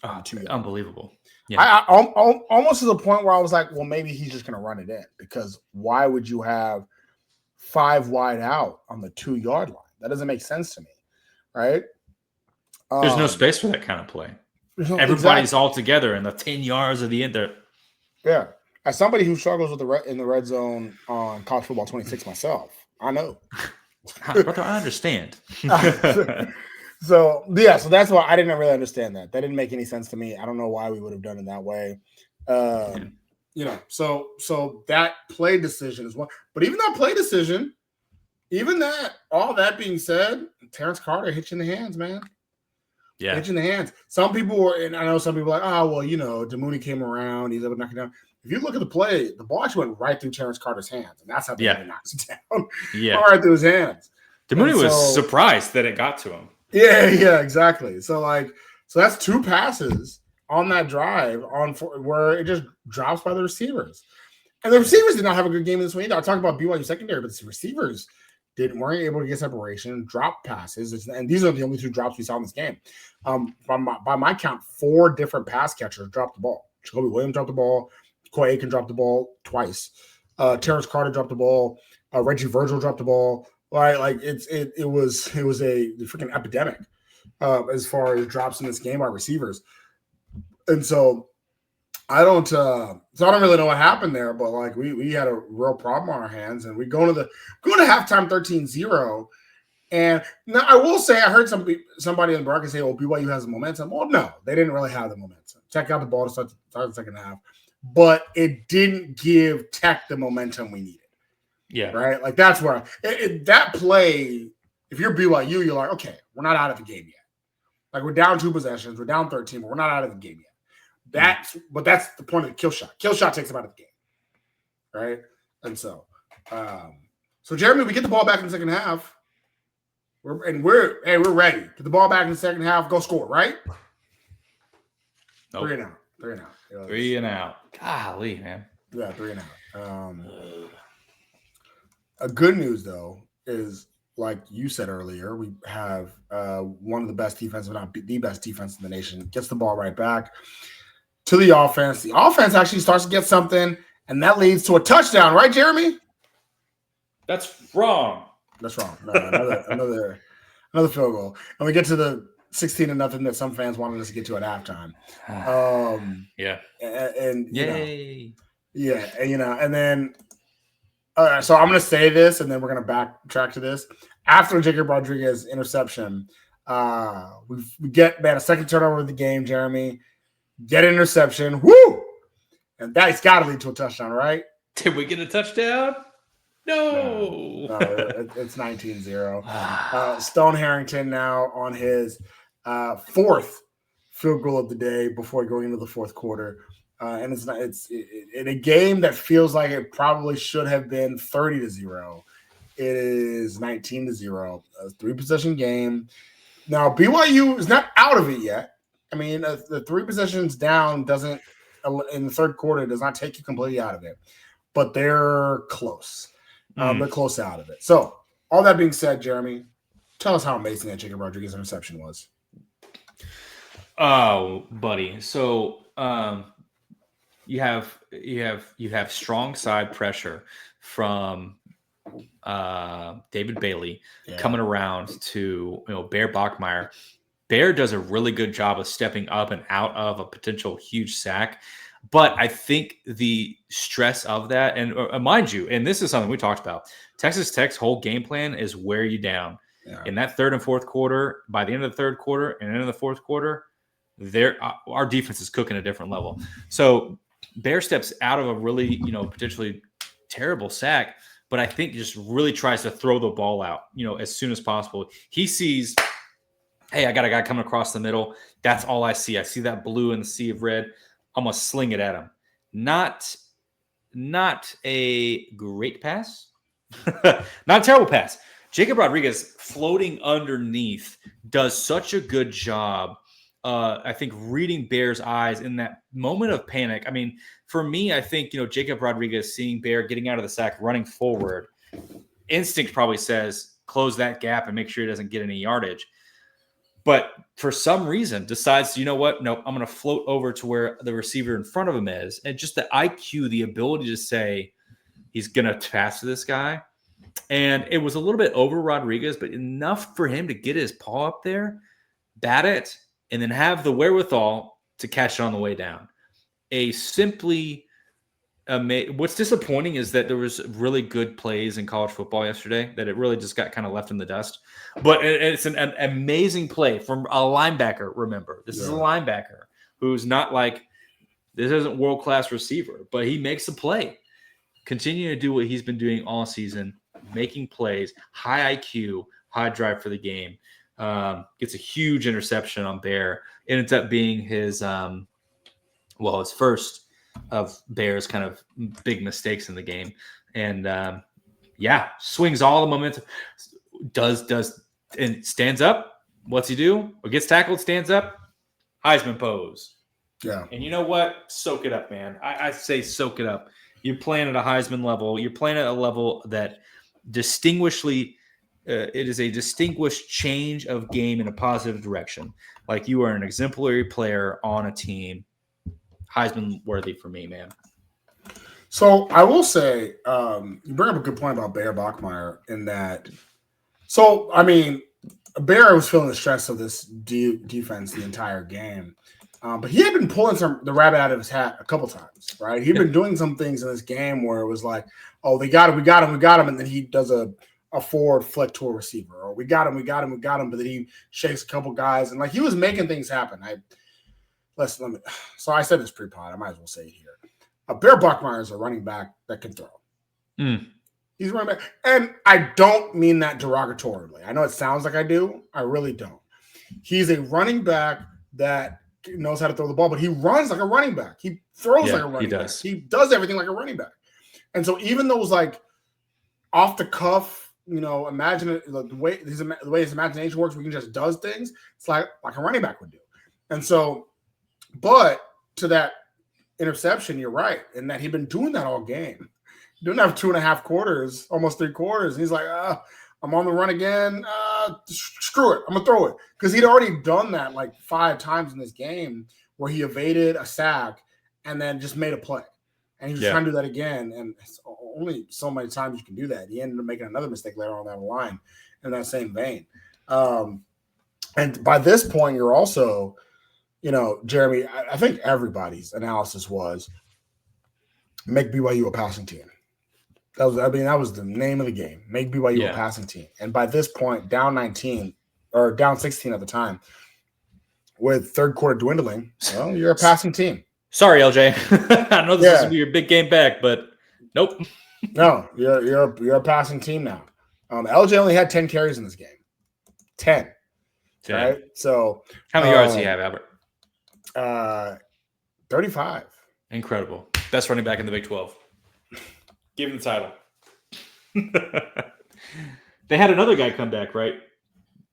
Unbelievable. Yeah. I almost to the point where I was like, well, maybe he's just going to run it in because why would you have 5 wide out on the 2 yard line? That doesn't make sense to me, right? There's no space for that kind of play. Everybody's all together in the 10 yards of the end there. Yeah. As somebody who struggles with in the red zone on college football 26 myself, I know. Brother, I understand. So that's why I didn't really understand that. That didn't make any sense to me. I don't know why we would have done it that way. So that play decision is one. But even that play decision, all that being said, Terrence Carter hit you in the hands, man. Yeah. Hit you in the hands. Some people were, and I know some people were like, oh, well, DeMooney came around. He's able to knock it down. If you look at the play, the ball actually went right through Terrence Carter's hands, and that's how they knocks it down. Yeah, right through his hands. DeMooney was surprised that it got to him. Yeah, exactly. So that's 2 passes on that drive where it just drops by the receivers, and the receivers did not have a good game this week. I talked about BYU secondary, but the receivers weren't able to get separation, drop passes, and these are the only 2 drops we saw in this game. By my count, 4 different pass catchers dropped the ball. Jacoby Williams dropped the ball. Coy Aiken dropped the ball twice. Terrence Carter dropped the ball. Reggie Virgil dropped the ball. Like it was a freaking epidemic as far as drops in this game by receivers. And so I don't really know what happened there, but like we had a real problem on our hands, and we going to halftime 13-0. And now I will say I heard somebody in the broadcast say, "Oh, BYU has the momentum." Well, no, they didn't really have the momentum. Check out the ball to start the second half. But it didn't give Tech the momentum we needed. Yeah. Right? Like, that's where that play, if you're BYU, you're like, okay, we're not out of the game yet. Like, we're down 2 possessions. We're down 13, but we're not out of the game yet. But that's the point of the kill shot. Kill shot takes them out of the game. Right? And so, Jeremy, we get the ball back in the second half. We're ready. Get the ball back in the second half. Go score, right? Nope. 3 and out. 3 and out. Golly, man. Yeah, 3 and out. A good news though is like you said earlier, we have one of the best defense, if not the best defense in the nation, gets the ball right back to the offense. The offense actually starts to get something, and that leads to a touchdown, right, Jeremy? That's wrong. That's wrong. No, another field goal. And we get to the 16-0 that some fans wanted us to get to at halftime. Yeah. And yay. And then so I'm going to say this, and then we're going to backtrack to this. After Jacob Rodriguez interception, we get a second turnover of the game, Jeremy. Get an interception. Woo! And that's got to lead to a touchdown, right? Did we get a touchdown? No. It's 19-0. Stone Harrington now on his fourth field goal of the day before going into the fourth quarter. And it's in a game that feels like it probably should have been 30-0. It is 19-0, a 3-possession game. Now BYU is not out of it yet. I mean, the 3 possessions down doesn't in the third quarter does not take you completely out of it, but they're close. They're close out of it. So all that being said, Jeremy, tell us how amazing that Jacob Rodriguez interception was. Oh, buddy. So you have strong side pressure from David Bailey coming around to Bear Bachmeier. Bear does a really good job of stepping up and out of a potential huge sack. But I think the stress of that, and mind you, and this is something we talked about, Texas Tech's whole game plan is wear you down. Yeah. In that third and fourth quarter, by the end of the third quarter and into the fourth quarter, our defense is cooking a different level. So Bear steps out of a really, potentially terrible sack, but I think just really tries to throw the ball out, as soon as possible. He sees, hey, I got a guy coming across the middle. That's all I see. I see that blue in the sea of red. I'm going to sling it at him. Not a great pass. Not a terrible pass. Jacob Rodriguez floating underneath does such a good job, I think, reading Bear's eyes in that moment of panic. I mean, for me, I think, Jacob Rodriguez seeing Bear getting out of the sack, running forward, instinct probably says, close that gap and make sure he doesn't get any yardage. But for some reason decides, you know what? No, I'm going to float over to where the receiver in front of him is. And just the IQ, the ability to say he's going to pass to this guy. And it was a little bit over Rodriguez, but enough for him to get his paw up there, bat it, and then have the wherewithal to catch it on the way down. What's disappointing is that there was really good plays in college football yesterday that it really just got kind of left in the dust. But it's an amazing play from a linebacker. Remember, this is a linebacker who's not like, this isn't world-class receiver, but he makes a play. Continue to do what he's been doing all season, making plays, high IQ, high drive for the game. Gets a huge interception on Bear. It ends up being his his first of Bear's kind of big mistakes in the game. And swings all the momentum, does and stands up. What's he do? Or gets tackled, stands up, Heisman pose. Yeah. And you know what? Soak it up, man. I say soak it up. You're playing at a Heisman level. You're playing at a level that it is a distinguished change of game in a positive direction. Like, you are an exemplary player on a team. Heisman worthy for me, man. So I will say, you bring up a good point about Bear Bachmeier in that. So, I mean, Bear was feeling the stress of this defense the entire game. But he had been pulling the rabbit out of his hat a couple times, right? He'd been doing some things in this game where it was like, oh, we got him. And then he does a forward flick to a receiver. Or we got him. But then he shakes a couple guys. And, like, he was making things happen. So I said this pre-pod. I might as well say it here. Bear Bachmeier is a running back that can throw. He's a running back. And I don't mean that derogatorily. I know it sounds like I do. I really don't. He's a running back that knows how to throw the ball, but he runs like a running back. He throws like a running back. He does everything like a running back. And so even those, like, off the cuff, imagine it, the way his imagination works, where he just does things, it's like a running back would do. And so, but to that interception, you're right, in that he'd been doing that all game. Doing that for 2.5 quarters, almost 3 quarters. And he's like, I'm on the run again. Screw it. I'm going to throw it. Because he'd already done that like 5 times in this game where he evaded a sack and then just made a play. And he was trying to do that again. And it's only so many times you can do that. He ended up making another mistake later on down the line in that same vein. And by this point, you're also, Jeremy, I think everybody's analysis was make BYU a passing team. That was the name of the game. Make BYU a passing team. And by this point, down 19 or down 16 at the time, with third quarter dwindling, well, you're a passing team. Sorry, LJ. I know this is gonna be your big game back, but nope. No, you're a passing team now. LJ only had 10 carries in this game. 10. Right? So how many yards do you have, Albert? 35. Incredible. Best running back in the Big 12. Give him the title. They had another guy come back, right?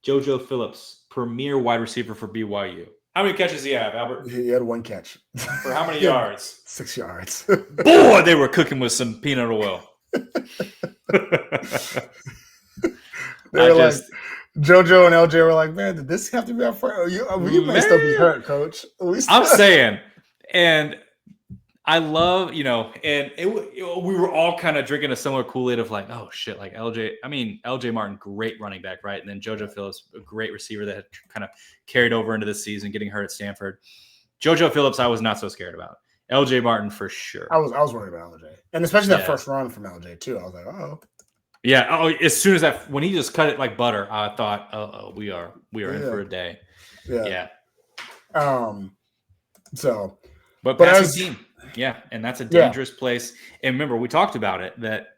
JoJo Phillips, premier wide receiver for BYU. How many catches do you have, Albert? He had 1 catch. For how many yards? 6 yards. Boy, they were cooking with some peanut oil. JoJo and LJ were like, man, did this have to be our friend? You may still be hurt, coach. I'm saying, and I love, and we were all kind of drinking a similar Kool-Aid of like, oh shit, like LJ Martin, great running back, right? And then JoJo Phillips, a great receiver that had kind of carried over into this season, getting hurt at Stanford. JoJo Phillips, I was not so scared about. LJ Martin for sure. I was worried about LJ, and especially that first run from LJ too. I was like, oh. Yeah. Oh, as soon as when he just cut it like butter, I thought, oh, we are in for a day. Yeah. But passing team. Yeah, and that's a dangerous place. And remember, we talked about it, that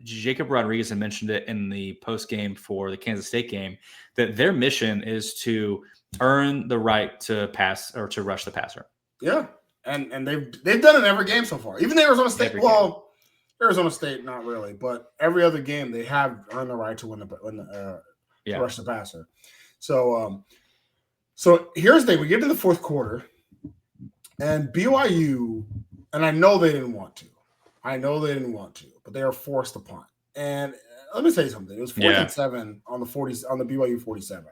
Jacob Rodriguez had mentioned it in the post game for the Kansas State game, that their mission is to earn the right to pass or to rush the passer. Yeah, and they've done it in every game so far. Even the Arizona State. Arizona State, not really, but every other game they have earned the right to rush the passer. So here's the thing: we get to the fourth quarter. And BYU, and I know they didn't want to, but they are forced to punt. And let me say something. It was 4-7 on the BYU 47.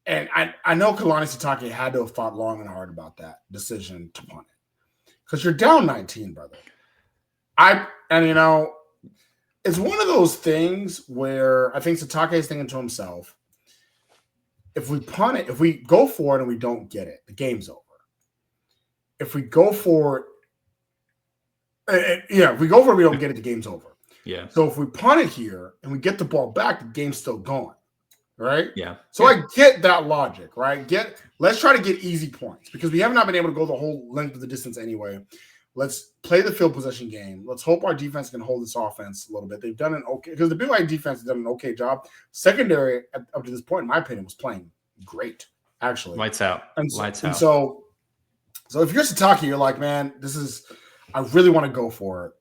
And I know Kalani Sitake had to have thought long and hard about that decision to punt it. Because you're down 19, brother. It's one of those things where I think Sitake is thinking to himself, if we punt it, if we go for it and we don't get it, the game's over. If we go for it, if we don't get it, the game's over. Yeah. So if we punt it here and we get the ball back, the game's still going, right? Yeah. So I get that logic, right? Let's try to get easy points because we have not been able to go the whole length of the distance anyway. Let's play the field possession game. Let's hope our defense can hold this offense a little bit. They've done an okay because the BYU defense has done an okay job. Secondary up to this point, in my opinion, was playing great, actually. Lights out. So if you're Sitake, you're like, man, I really want to go for it.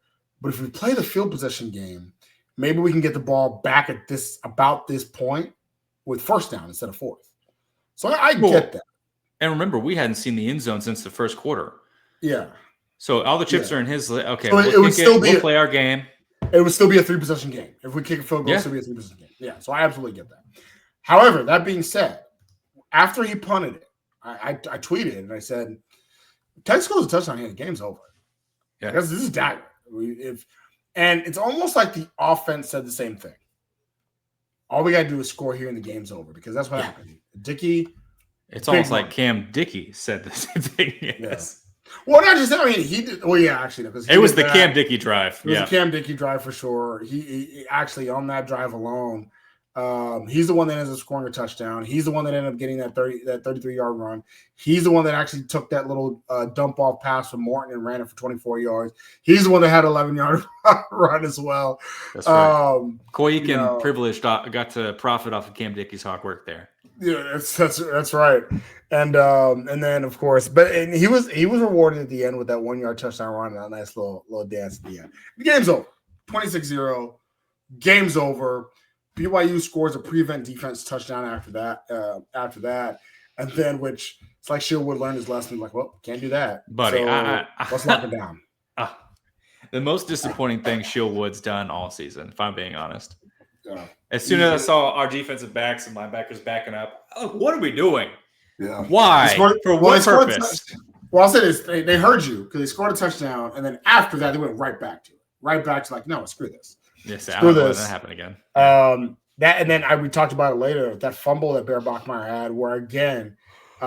But if we play the field possession game, maybe we can get the ball back at about this point with first down instead of fourth. So I get that. And remember, we hadn't seen the end zone since the first quarter. Yeah. So all the chips are in his. Okay, so we'll play our game. It would still be a 3-possession game. If we kick a field goal, it would still be a 3-possession game. Yeah, so I absolutely get that. However, that being said, after he punted it, I tweeted and I said, Texas scores a touchdown here, the game's over. Yeah. Because this is dagger. And it's almost like the offense said the same thing. All we got to do is score here and the game's over because that's what happened. Dickey. It's almost like Cam Dickey said the same thing. Yes. Yeah. Well, not just that. I mean, he did. Well, yeah, actually, because it was the Cam Dickey drive. It was the Cam Dickey drive for sure. He actually on that drive alone. He's the one that ends up scoring a touchdown. He's the one that ended up getting that 33-yard run. He's the one that actually took that little dump off pass from Morton and ran it for 24 yards. He's the one that had 11-yard run as well. That's right. Koyikin privileged got to profit off of Cam Dickey's hard work there. Yeah, that's right. And then of course, and he was rewarded at the end with that 1-yard touchdown run and a nice little dance at the end. The game's over. 26-0. Game's over. BYU scores a prevent defense touchdown after that, and then which it's like Sherwood learned his lesson. Like, well, can't do that, buddy. So let's lock it down. The most disappointing thing Shield Wood's done all season, if I'm being honest. Yeah. As soon as I saw our defensive backs and linebackers backing up, what are we doing? Yeah. Why? For what purpose? Well, I'll say this. They heard you because they scored a touchdown, and then after that, they went right back to it. Right back to like, no, screw this. Yes, screw this. That happened again. That and then we talked about it later. That fumble that Bear Bachmeier had, where again,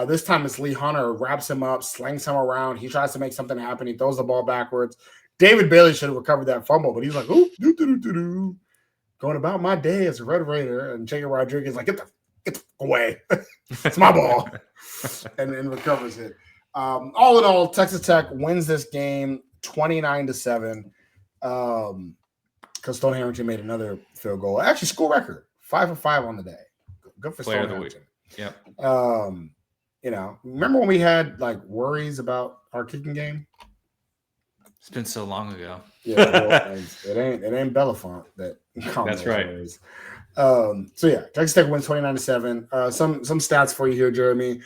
this time it's Lee Hunter wraps him up, slings him around. He tries to make something happen. He throws the ball backwards. David Bailey should have recovered that fumble, but he's like, "Ooh, going about my day as a Red Raider." And Jacob Rodriguez like, "Get the away! It's my ball," and then recovers it. All in all, Texas Tech wins this game 29-7. Because Stone Harrington made another field goal. Actually, school record 5 of 5 on the day. Good for Stone Harrington. Yep. Remember when we had like worries about our kicking game? It's been so long ago. Yeah, well, it ain't Belafonte that. That's right. Worries. Texas Tech wins 29-7. Some stats for you here, Jeremy.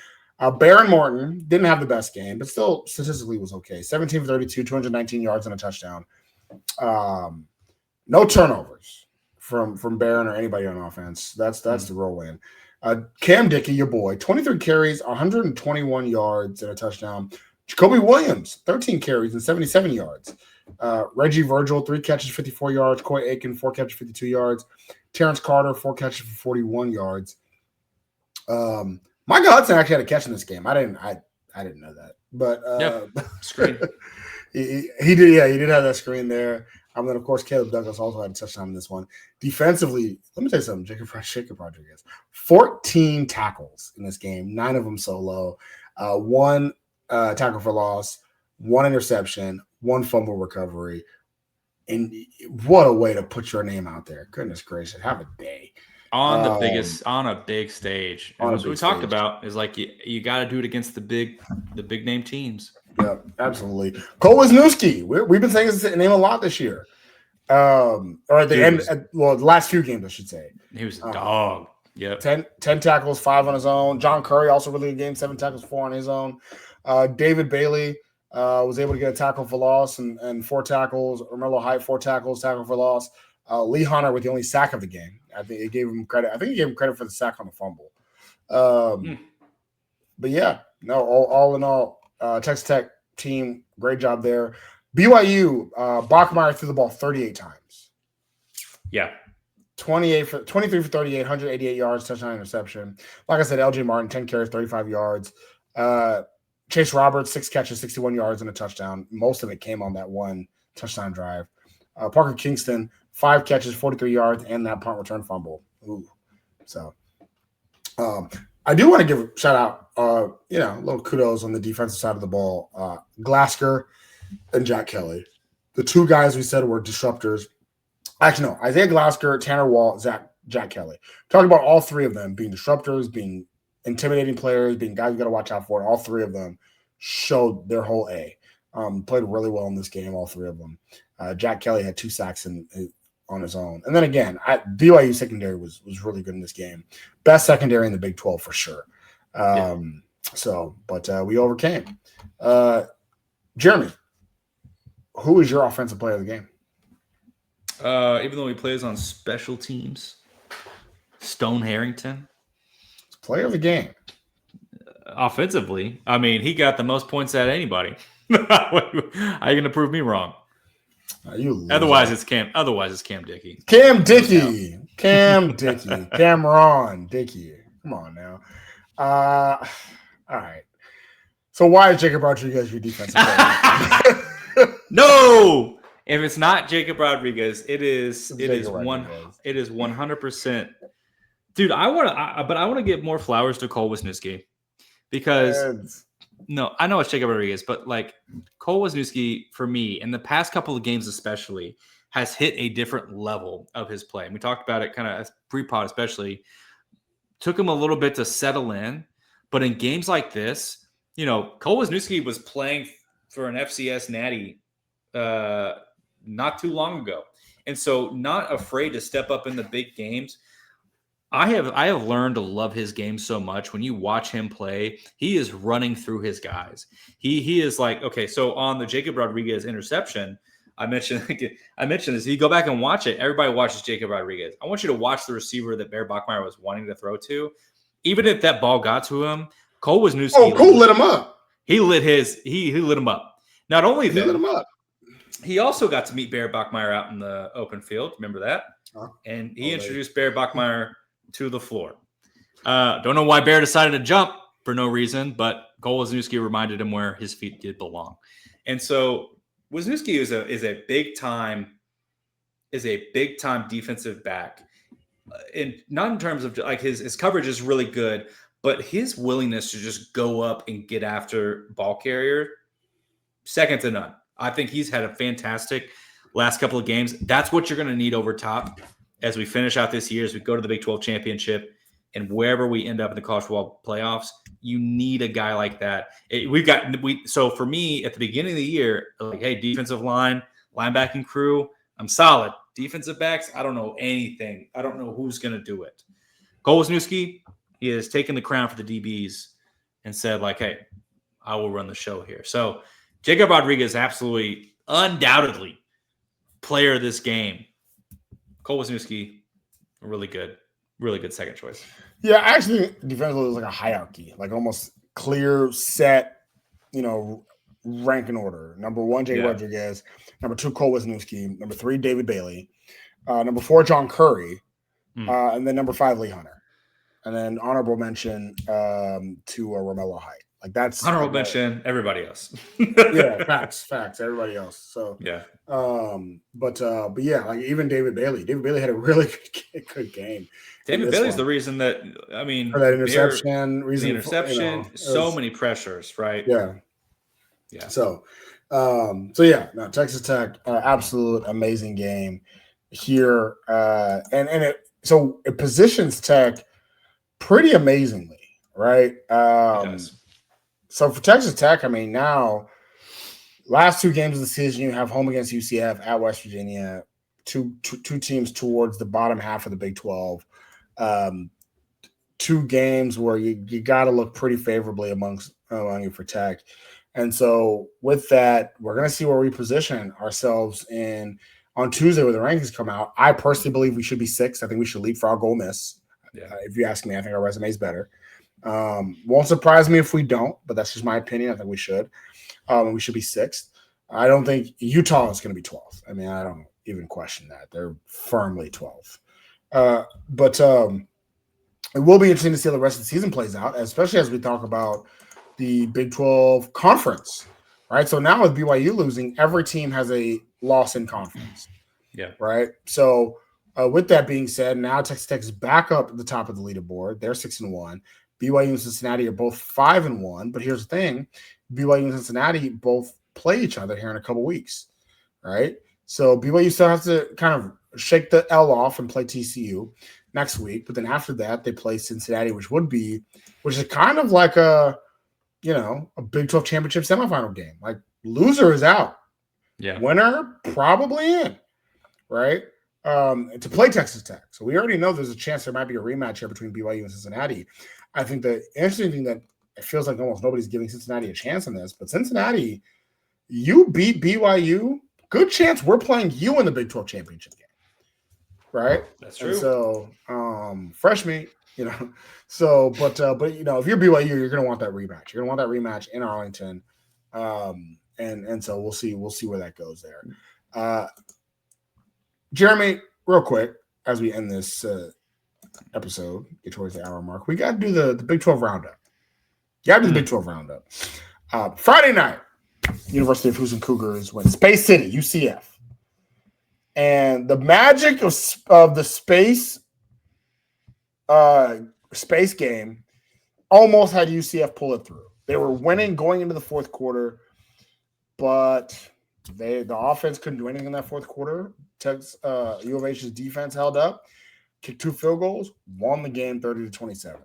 Baron Morton didn't have the best game, but still statistically was okay. 17 for 32, 219 yards and a touchdown. No turnovers from Barron or anybody on offense. That's the real win. Cam Dickey, your boy, 23 carries, 121 yards and a touchdown. Jacoby Williams, 13 carries and 77 yards. Reggie Virgil, 3 catches, 54 yards. Coy Aiken, 4 catches, 52 yards. Terrence Carter, 4 catches for 41 yards. Michael Hudson actually had a catch in this game. I didn't know that, but screen. he did. Yeah, he did have that screen there. And then, of course, Caleb Douglas also had a touchdown in this one. Defensively, let me tell you something. Jacob Rodriguez, 14 tackles in this game, 9 of them solo, 1 tackle for loss, 1 interception, 1 fumble recovery. And what a way to put your name out there. Goodness gracious, have a day. On a big stage. And what we talked about is like you got to do it against the big name teams. Yeah, absolutely. Cole Wisniewski. We've been saying his name a lot this year. Or at the end, the last few games, I should say. He was a dog. Yeah. 10 tackles, 5 on his own. John Curry also really good game, 7 tackles, 4 on his own. David Bailey was able to get a tackle for loss and 4 tackles. Romello Height, 4 tackles, tackle for loss. Lee Hunter with the only sack of the game. I think he gave him credit. for the sack on the fumble. But yeah, no, all in all, Texas Tech team, great job there. BYU, Bachmeier threw the ball 38 times. Yeah. 23 for 38, 188 yards, touchdown, interception. Like I said, LJ Martin, 10 carries, 35 yards. Chase Roberts, 6 catches, 61 yards, and a touchdown. Most of it came on that 1 touchdown drive. Parker Kingston, 5 catches, 43 yards, and that punt return fumble. Ooh. So I do want to give a shout out, a little kudos on the defensive side of the ball. Glasgow and Jack Kelly, the 2 guys we said were disruptors. Actually, no, Isaiah Glasgow, Tanner Walt, Jack Kelly. Talking about all 3 of them being disruptors, being intimidating players, being guys you got to watch out for. And all 3 of them showed their whole A. Played really well in this game, all 3 of them. Jack Kelly had 2 sacks on his own. And then again, BYU secondary was really good in this game. Best secondary in the Big 12 for sure. But we overcame. Jeremy, who is your offensive player of the game? Even though he plays on special teams, Stone Harrington. Player of the game. Offensively, I mean, he got the most points out of anybody. How are you going to prove me wrong? Otherwise, it's Cam Dickey. Cameron Dickey. Come on now. All right. So why is Jacob Rodriguez your defensive player? No, if it's not Jacob Rodriguez, it is 100%. Dude, I want to give more flowers to Cole Wisniewski because no, I know it's Jacob Rodriguez, but like Cole Wisniewski for me in the past couple of games especially has hit a different level of his play. And we talked about it kind of pre-pod especially. Took him a little bit to settle in, but in games like this, Cole Wisniewski was playing for an FCS natty not too long ago. And so not afraid to step up in the big games. I have learned to love his game so much. When you watch him play, he is running through his guys. He is like, okay, so on the Jacob Rodriguez interception, I mentioned this. You go back and watch it. Everybody watches Jacob Rodriguez. I want you to watch the receiver that Bear Bachmeier was wanting to throw to. Even if that ball got to him, Cole Wisniewski. Cole lit him up. He lit him up. Not only that, he lit him up. He also got to meet Bear Bachmeier out in the open field. Remember that? And he introduced Bear Bachmeier to the floor. Don't know why Bear decided to jump for no reason, but Cole Wisniewski reminded him where his feet did belong. And so Wisniewski is a big time defensive back. And not in terms of like his coverage is really good, but his willingness to just go up and get after ball carrier, second to none. I think he's had a fantastic last couple of games. That's what you're going to need over top as we finish out this year, as we go to the Big 12 championship, and wherever we end up in the college football playoffs, you need a guy like that. So for me, at the beginning of the year, like, hey, defensive line, linebacking crew, I'm solid. Defensive backs, I don't know anything. I don't know who's going to do it. Cole Wisniewski, he has taken the crown for the DBs and said, like, hey, I will run the show here. So Jacob Rodriguez, absolutely, undoubtedly, player of this game. Cole Wisniewski, really good second choice. Yeah, actually, defensively, it was like a hierarchy, like almost clear, set, ranking order. Number 1, Jacob Rodriguez. Number 2, Cole Wisniewski. Number 3, David Bailey. Number 4, John Curry. And then number 5, Lee Hunter. And then honorable mention to Romello Height. Like that's honorable mention. Everybody else. Yeah, facts. Everybody else. So yeah. But yeah, like even David Bailey. David Bailey had a really good game. David Bailey's the reason that for that interception. So many pressures, right? Yeah. So yeah, no, Texas Tech, absolute amazing game here, and it positions Tech pretty amazingly, right? It does. So for Texas Tech, now last 2 games of the season, you have home against UCF, at West Virginia, two teams towards the bottom half of the Big 12. 2 games where you got to look pretty favorably among you for Tech. And so with that, we're going to see where we position ourselves on Tuesday when the rankings come out. I personally believe we should be 6th. I think we should leapfrog Ole Miss. If you ask me, I think our resume is better. Won't surprise me if we don't, but that's just my opinion. I think we should. We should be 6th. I don't think Utah is going to be 12th. I don't even question that. They're firmly 12th. But it will be interesting to see how the rest of the season plays out, especially as we talk about the Big 12 conference, right? So now with BYU losing, every team has a loss in conference. Yeah. Right. So with that being said, now Texas Tech is back up at the top of the leaderboard. They're 6-1. BYU and Cincinnati are both 5-1. But here's the thing: BYU and Cincinnati both play each other here in a couple weeks, right? So BYU still has to kind of shake the L off and play TCU next week. But then after that, they play Cincinnati, which is kind of like a Big 12 championship semifinal game. Like loser is out. Yeah. Winner probably in, right? To play Texas Tech. So we already know there's a chance there might be a rematch here between BYU and Cincinnati. I think the interesting thing that it feels like almost nobody's giving Cincinnati a chance in this, but Cincinnati, you beat BYU, good chance we're playing you in the Big 12 championship game, right? That's true. And so fresh meat, So, but if you're BYU, you're going to want that rematch. You're going to want that rematch in Arlington, and so we'll see where that goes there. Jeremy, real quick, as we end this episode, get towards the hour mark, we got to do the Big 12 roundup. You got to do the Big 12 roundup. Friday night, University of Houston Cougars went Space City, UCF. And the magic of the space game almost had UCF pull it through. They were winning going into the fourth quarter, but the offense couldn't do anything in that fourth quarter. U of H's defense held up, kicked 2 field goals, won the game 30-27.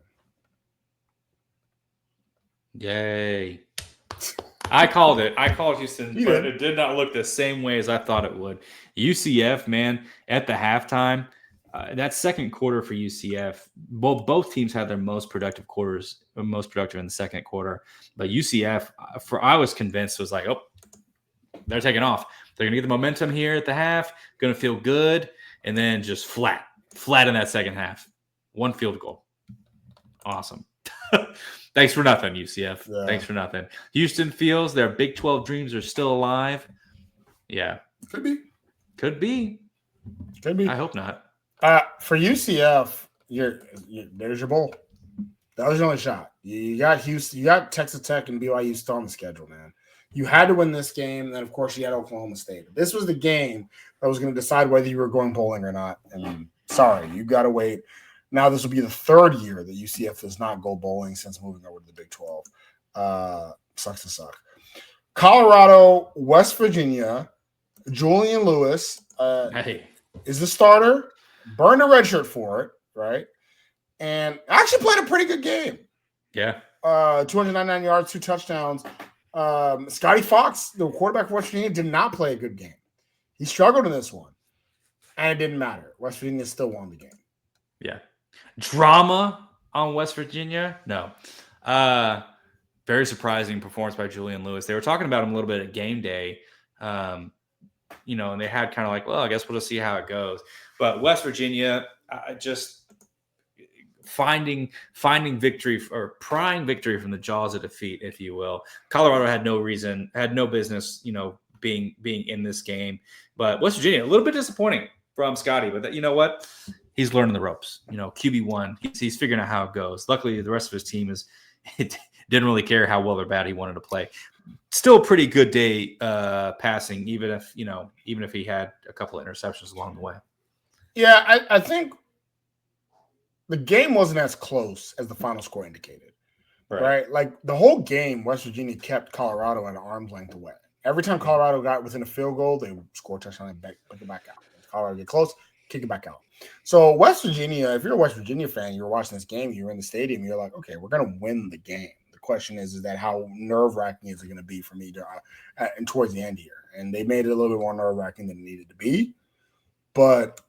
Yay. I called it. I called Houston, but it did not look the same way as I thought it would. UCF, man, at the halftime, that second quarter for UCF, both teams had their most productive quarters, most productive in the second quarter. But UCF, I was convinced, was like, oh, they're taking off. They're going to get the momentum here at the half, going to feel good, and then just flat in that second half. 1 field goal. Awesome. Thanks for nothing, UCF. Yeah. Thanks for nothing. Houston feels their Big 12 dreams are still alive. Yeah. Could be. I hope not. For UCF, there's your bowl. That was your only shot. You got Houston, you got Texas Tech and BYU still on the schedule, man. You had to win this game, and then of course you had Oklahoma State. This was the game that was going to decide whether you were going bowling or not. And sorry, you got to wait. Now this will be the 3rd year that UCF does not go bowling since moving over to the Big 12. Sucks to suck. Colorado, West Virginia, Julian Lewis is the starter. Burned a red shirt for it, right? And actually played a pretty good game. Yeah. 299 yards, 2 touchdowns. Scotty Fox, the quarterback for West Virginia, did not play a good game. He struggled in this one. And it didn't matter. West Virginia still won the game. Yeah. Drama on West Virginia? No. Very surprising performance by Julian Lewis. They were talking about him a little bit at game day. And they had kind of like, well, I guess we'll just see how it goes. But West Virginia, just finding victory or prying victory from the jaws of defeat, if you will. Colorado had no business, being in this game. But West Virginia, a little bit disappointing from Scotty. But you know what? He's learning the ropes. QB1, he's figuring out how it goes. Luckily, the rest of his team didn't really care how well or bad he wanted to play. Still a pretty good day passing, even if he had a couple of interceptions along the way. Yeah, I think the game wasn't as close as the final score indicated, right? Like the whole game, West Virginia kept Colorado at an arm's length away. Every time Colorado got within a field goal, they would score a touchdown and pick it back out. If Colorado get close, kick it back out. So West Virginia, if you're a West Virginia fan, you're watching this game, you're in the stadium, you're like, okay, we're going to win the game. The question is that how nerve-wracking is it going to be for me and towards the end here? And they made it a little bit more nerve-wracking than it needed to be. But,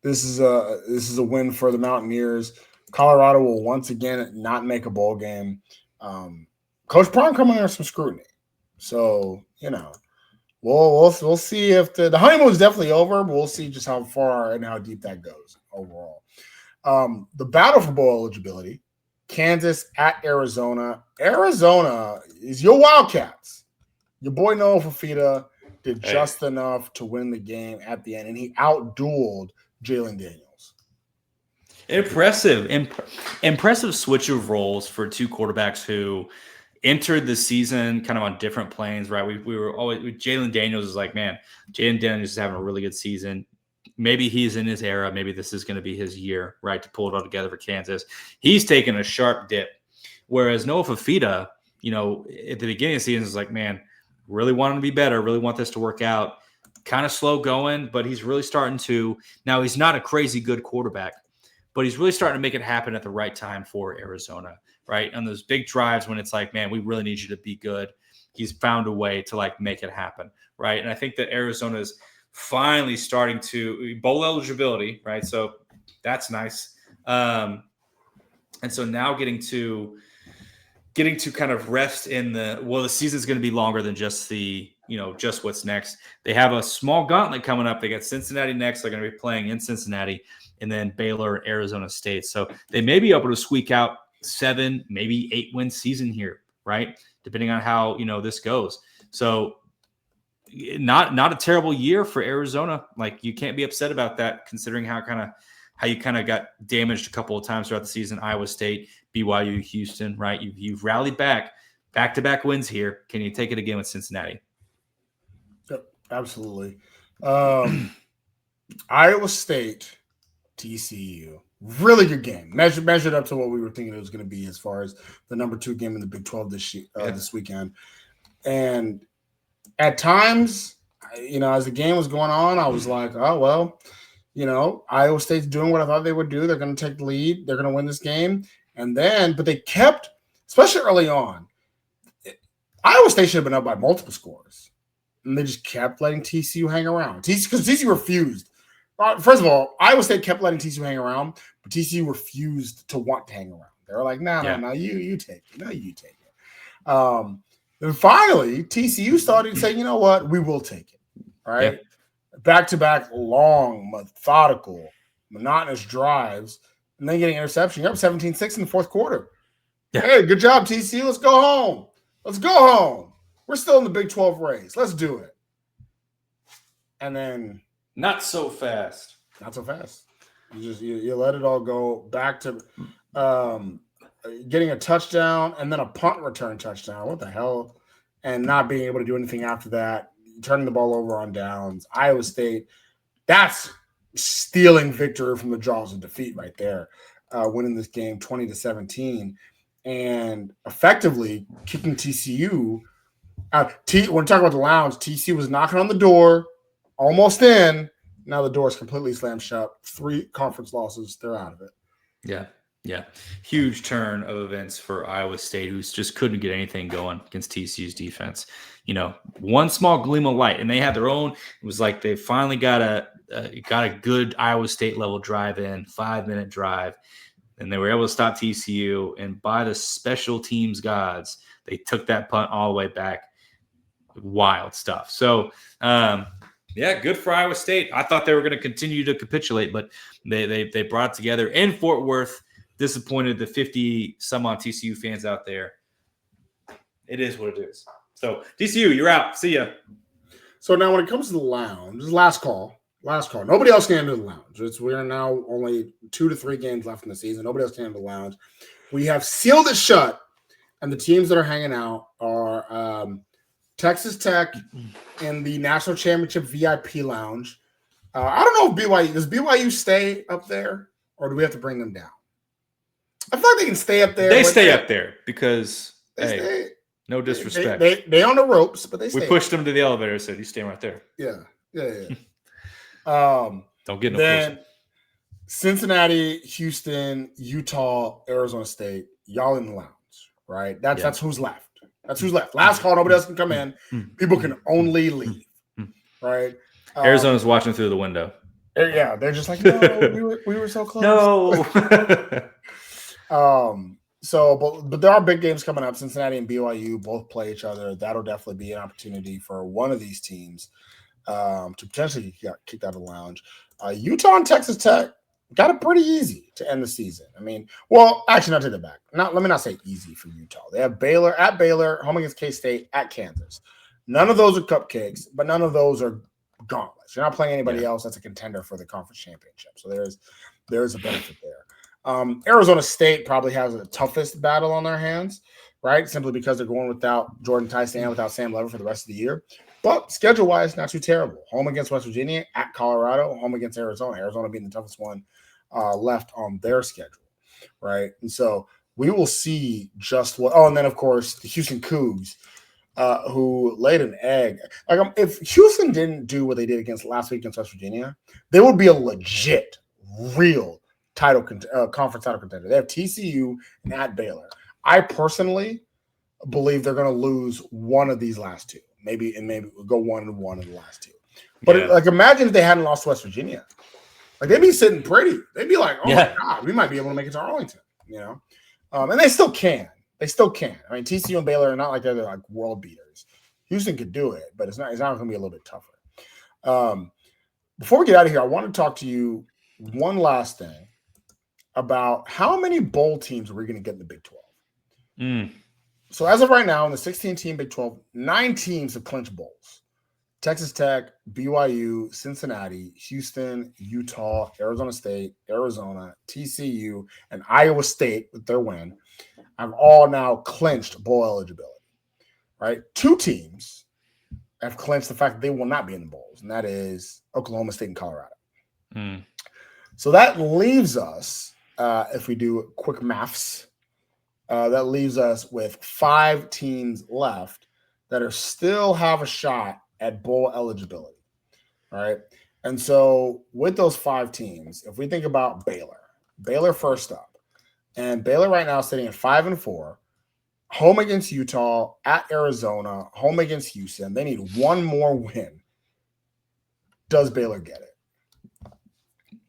this is a win for the Mountaineers. Colorado will once again not make a bowl game. Coach Prime coming under some scrutiny. So, we'll see if the honeymoon is definitely over, but we'll see just how far and how deep that goes overall. The battle for bowl eligibility, Kansas at Arizona. Arizona is your Wildcats. Your boy Noah Fafita did just enough to win the game at the end, and he outdueled Jalen Daniels. Impressive switch of roles for 2 quarterbacks who entered the season kind of on different planes, right? We were always Jalen Daniels is like, man, Jalen Daniels is having a really good season. Maybe he's in his era. Maybe this is going to be his year, right, to pull it all together for Kansas. He's taken a sharp dip, whereas Noah Fafita, at the beginning of the season is like, man, really want him to be better, really want this to work out. Kind of slow going, but he's really starting to – now he's not a crazy good quarterback, but he's really starting to make it happen at the right time for Arizona, right? On those big drives when it's like, man, we really need you to be good. He's found a way to, make it happen, right? And I think that Arizona's finally starting to – bowl eligibility, right? So that's nice. And so now getting to kind of rest in the season's going to be longer than just just what's next. They have a small gauntlet coming up. They got Cincinnati next. They're going to be playing in Cincinnati, and then Baylor and Arizona State. So they may be able to squeak out 7, maybe 8-win season here, right? Depending on how, this goes. So not a terrible year for Arizona. Like, you can't be upset about that considering how you kind of got damaged a couple of times throughout the season. Iowa State, BYU, Houston, right? You've rallied back-to-back wins here. Can you take it again with Cincinnati? Yep, absolutely. Iowa State, TCU, really good game. Measured up to what we were thinking it was going to be as far as the number 2 game in the Big 12 this weekend. And at times, as the game was going on, I was like, oh, well, Iowa State's doing what I thought they would do. They're going to take the lead. They're going to win this game. But they kept, especially early on, Iowa State should have been up by multiple scores. And they just kept letting TCU hang around. Because TCU refused. First of all, Iowa State kept letting TCU hang around, but TCU refused to want to hang around. They were like, no, you take it. No, you take it. And finally, TCU started saying, you know what, we will take it. Right? Yeah. Back-to-back long, methodical, monotonous drives, and then getting an interception. You're up 17-6 in the fourth quarter. Yeah. Hey, good job, TCU. Let's go home. Let's go home. We're still in the Big 12 race. Let's do it. And then not so fast. Not so fast. You let it all go back to getting a touchdown and then a punt return touchdown. What the hell? And not being able to do anything after that. Turning the ball over on downs. Iowa State. That's stealing victory from the jaws of defeat right there. Winning this game 20-17 and effectively kicking TCU. When we talk about the lounge, TCU was knocking on the door, almost in. Now the door is completely slammed shut. 3 conference losses. They're out of it. Yeah. Huge turn of events for Iowa State, who just couldn't get anything going against TCU's defense. One small gleam of light, and they had their own. It was like they finally got a good Iowa State level drive in, 5-minute drive, and they were able to stop TCU. And by the special teams gods, they took that punt all the way back. Wild stuff. So, yeah, good for Iowa State. I thought they were going to continue to capitulate, but they brought it together in Fort Worth. Disappointed the 50 some odd TCU fans out there. It is what it is. So TCU, you're out. See ya. So now when it comes to the lounge, last call. Nobody else can enter the lounge. We are now only 2 to 3 games left in the season. Nobody else can enter the lounge. We have sealed it shut, and the teams that are hanging out are Texas Tech in the National Championship VIP Lounge. I don't know if does BYU stay up there, or do we have to bring them down? I feel like they can stay up there. They stay up there because no disrespect. They on the ropes, but they stay. We pushed them to the elevator, said you stay right there. Yeah. Don't get no then closer. Cincinnati, Houston, Utah, Arizona State, y'all in the lounge, right? That's who's left. That's who's left. Last call, nobody else can come in. People can only leave, right? Arizona's watching through the window. Yeah, they're just like, no, we were so close. No. But there are big games coming up. Cincinnati and BYU both play each other. That'll definitely be an opportunity for one of these teams to potentially get kicked out of the lounge. Utah and Texas Tech got it pretty easy to end the season. I mean, well, actually, not take that back. Let me not say easy for Utah. They have Baylor, home against K-State, at Kansas. None of those are cupcakes, but none of those are gauntlets. You're not playing anybody else that's a contender for the conference championship. So there's a benefit there. Arizona State probably has the toughest battle on their hands, right? Simply because they're going without Jordan Tyson and without Sam Lever for the rest of the year. But schedule-wise, not too terrible. Home against West Virginia, at Colorado, home against Arizona. Arizona being the toughest one left on their schedule, right? And so we will see just what – and then, of course, the Houston Cougs, who laid an egg. Like, if Houston didn't do what they did last week against West Virginia, they would be a legit, real conference title contender. They have TCU and at Baylor. I personally believe they're going to lose one of these last 2. Maybe go 1-1 in the last 2. But imagine if they hadn't lost to West Virginia. Like, they'd be sitting pretty. They'd be like, my God, we might be able to make it to Arlington, and they still can. I mean, TCU and Baylor are not like they're like world beaters. Houston could do it, but it's not going to be a little bit tougher. Before we get out of here, I want to talk to you one last thing about how many bowl teams are we going to get in the Big 12. So as of right now, in the 16-team Big 12, 9 teams have clinched bowls. Texas Tech, BYU, Cincinnati, Houston, Utah, Arizona State, Arizona, TCU, and Iowa State with their win have all now clinched bowl eligibility, right? 2 teams have clinched the fact that they will not be in the bowls, and that is Oklahoma State and Colorado. So that leaves us, if we do quick maths, that leaves us with 5 teams left that still have a shot at bowl eligibility, right? And so with those 5 teams, if we think about Baylor first up, and Baylor right now is sitting at 5-4, home against Utah, at Arizona, home against Houston. They need one more win. Does Baylor get it?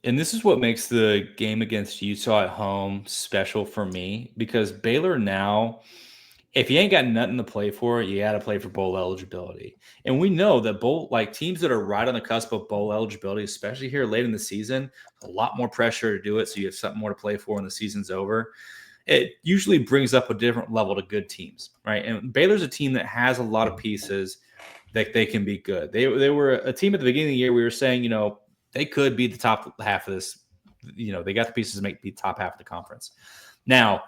And this is what makes the game against Utah at home special for me, because Baylor now if you ain't got nothing to play for, you got to play for bowl eligibility. And we know that teams that are right on the cusp of bowl eligibility, especially here late in the season, a lot more pressure to do it. So you have something more to play for when the season's over. It usually brings up a different level to good teams, right? And Baylor's a team that has a lot of pieces that they can be good. They were a team at the beginning of the year. We were saying, they could be the top half of this. They got the pieces to be top half of the conference. Now,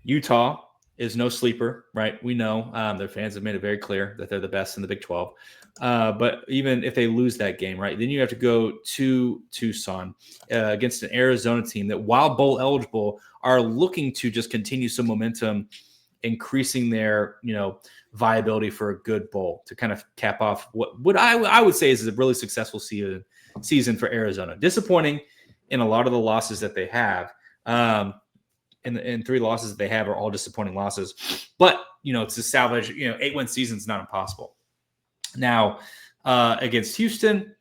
Utah is no sleeper, right? We know their fans have made it very clear that they're the best in the Big 12. But even if they lose that game, right, then you have to go to Tucson against an Arizona team that, while bowl eligible, are looking to just continue some momentum, increasing their, viability for a good bowl to kind of cap off what I would say is a really successful season for Arizona. Disappointing in a lot of the losses that they have. And 3 losses that they have are all disappointing losses. But, to salvage, 8-win season is not impossible. Now, against Houston,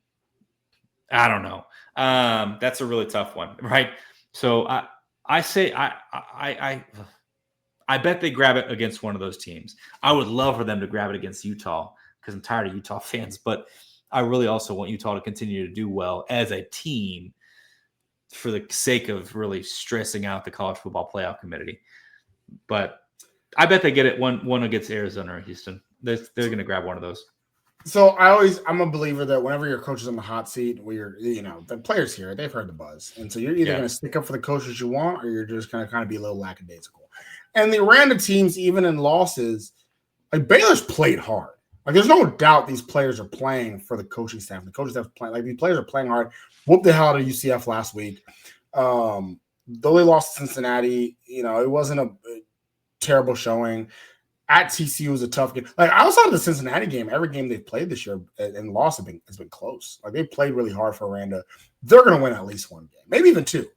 I don't know. That's a really tough one, right? So I say I bet they grab it against one of those teams. I would love for them to grab it against Utah because I'm tired of Utah fans. But I really also want Utah to continue to do well as a team, for the sake of really stressing out the college football playoff committee. But I bet they get it one against Arizona or Houston. They're going to grab one of those. So I'm a believer that whenever your coach is on the hot seat, where the players here, they've heard the buzz. And so you're either going to stick up for the coaches you want, or you're just going to kind of be a little lackadaisical. And the random teams, even in losses, like Baylor's played hard. Like, there's no doubt these players are playing for the coaching staff. The coaching staff playing, like, these players are playing hard. Whooped the hell out of UCF last week. Though they lost to Cincinnati, it wasn't a terrible showing. At TCU was a tough game. Like, outside of the Cincinnati game, every game they've played this year and lost has been close. Like, they played really hard for Aranda. They're going to win at least one game, maybe even 2.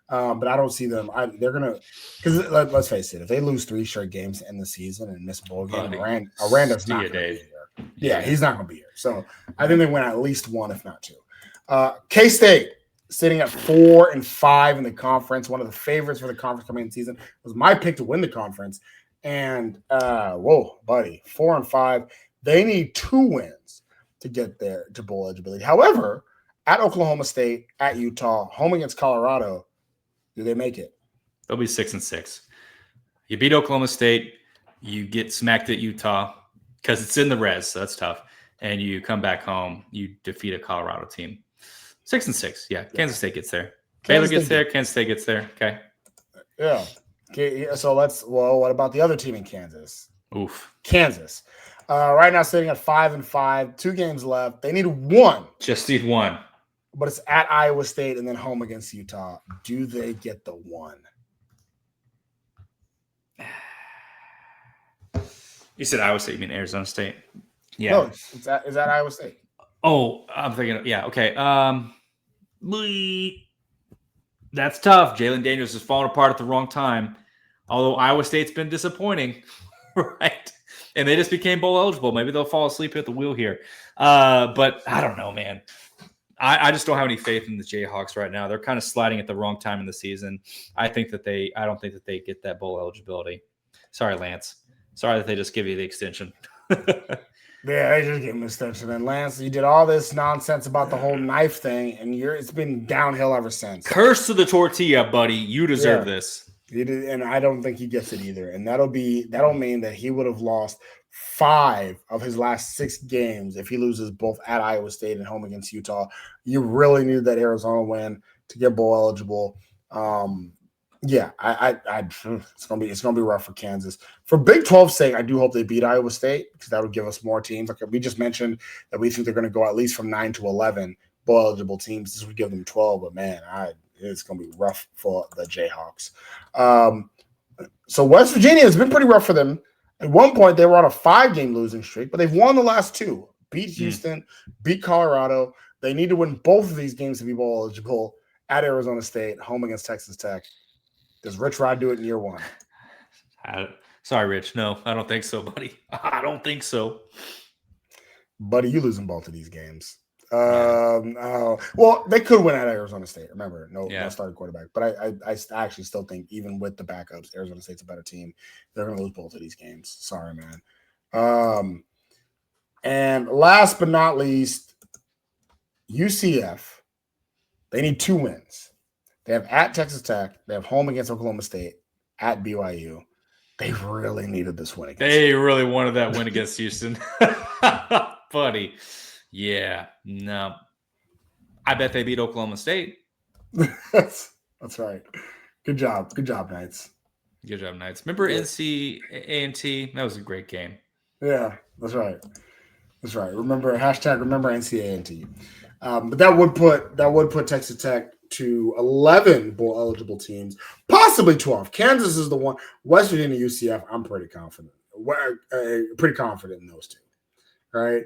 But I don't see them. They're going to, because let's face it, if they lose 3 straight games in the season and miss a bowl game, Aranda's not going to be here. Yeah, he's not going to be here. So I think they win at least 1, if not 2. K-State sitting at 4-5 in the conference, one of the favorites for the conference coming in the season. It was my pick to win the conference. And whoa, buddy, 4-5. They need 2 wins to get there to bowl eligibility. However, at Oklahoma State, at Utah, home against Colorado, do they make it? They'll be 6-6. You beat Oklahoma State, you get smacked at Utah because it's in the res, so that's tough. And you come back home, you defeat a Colorado team. 6-6. Yeah, Kansas State gets there. Baylor gets there. Kansas State gets there. Okay. Yeah. Okay. So what about the other team in Kansas? Oof. Kansas. Right now sitting at 5-5, 2 games left. They need 1. Just need 1. But it's at Iowa State and then home against Utah. Do they get the 1? You said Iowa State. You mean Arizona State? Yeah. No, it's at Iowa State. Oh, I'm thinking. Yeah. Okay. That's tough. Jalen Daniels is falling apart at the wrong time. Although Iowa State's been disappointing, right? And they just became bowl eligible. Maybe they'll fall asleep at the wheel here. But I don't know, man. I just don't have any faith in the Jayhawks right now. They're kind of sliding at the wrong time in the season. I don't think that they get that bowl eligibility. Sorry, Lance. Sorry that they just give you the extension. Yeah, they just gave him an extension. And Lance, you did all this nonsense about the whole knife thing, and it's been downhill ever since. Curse to the tortilla, buddy. You deserve this. And I don't think he gets it either. And that'll mean that he would have lost 5 of his last 6 games if he loses both at Iowa State and home against Utah. You really need that Arizona win to get bowl eligible. Yeah, it's gonna be rough for Kansas. For Big 12's sake, I do hope they beat Iowa State because that would give us more teams. Like we just mentioned that we think they're going to go at least from 9 to 11 bowl eligible teams. This would give them 12, but man, it's going to be rough for the Jayhawks. So West Virginia has been pretty rough for them. At one point, they were on a 5-game losing streak, but they've won the last 2. Beat Houston, beat Colorado. They need to win both of these games to be bowl eligible at Arizona State, home against Texas Tech. Does Rich Rod do it in year 1? Sorry, Rich. No, I don't think so, buddy. I don't think so. Buddy, you losing both of these games. Well, they could win at Arizona State. Remember, no starting quarterback. But I actually still think, even with the backups, Arizona State's a better team. They're going to lose both of these games. Sorry, man. And last but not least, UCF. They need 2 wins. They have at Texas Tech. They have home against Oklahoma State, at BYU. They really needed this win. They really wanted that win against Houston. Buddy. Yeah. No. I bet they beat Oklahoma State. That's right. Good job. Good job, Knights. Good job, Knights. Remember NC A&T? That was a great game. Yeah, that's right. That's right. Remember NC A&T. But that would put Texas Tech to 11 bowl eligible teams, possibly 12. Kansas is the one. West Virginia, UCF. I'm pretty confident. Pretty confident in those two. Right.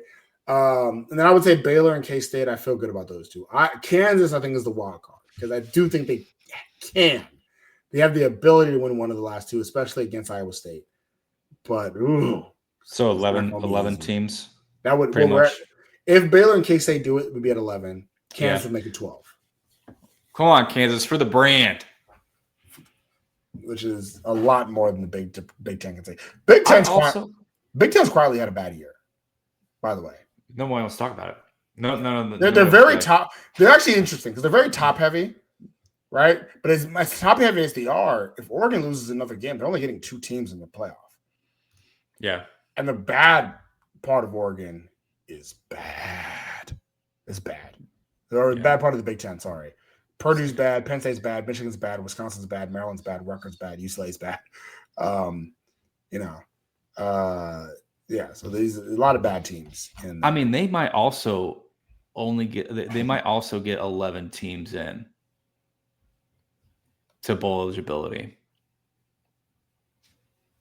And then I would say Baylor and K-State. I feel good about those two. Kansas, I think, is the wild card because I do think they can. They have the ability to win one of the last two, especially against Iowa State. But so 11 teams. That would pretty much. If Baylor and K-State do it, we'd be at 11. Kansas would make it 12. Come on, Kansas, for the brand. Which is a lot more than the Big Ten can say. Big Ten's quietly had a bad year, by the way. No one wants to talk about it. No. They're very top. They're actually interesting because they're very top heavy, right? But as top heavy as they are, if Oregon loses another game, they're only getting 2 teams in the playoff. Yeah. And the bad part of Oregon is bad. It's bad. They're the bad part of the Big Ten, sorry. Purdue's bad, Penn State's bad, Michigan's bad, Wisconsin's bad, Maryland's bad, Rutgers bad, UCLA's bad. So there's a lot of bad teams. I mean, they might also get 11 teams in to bowl eligibility.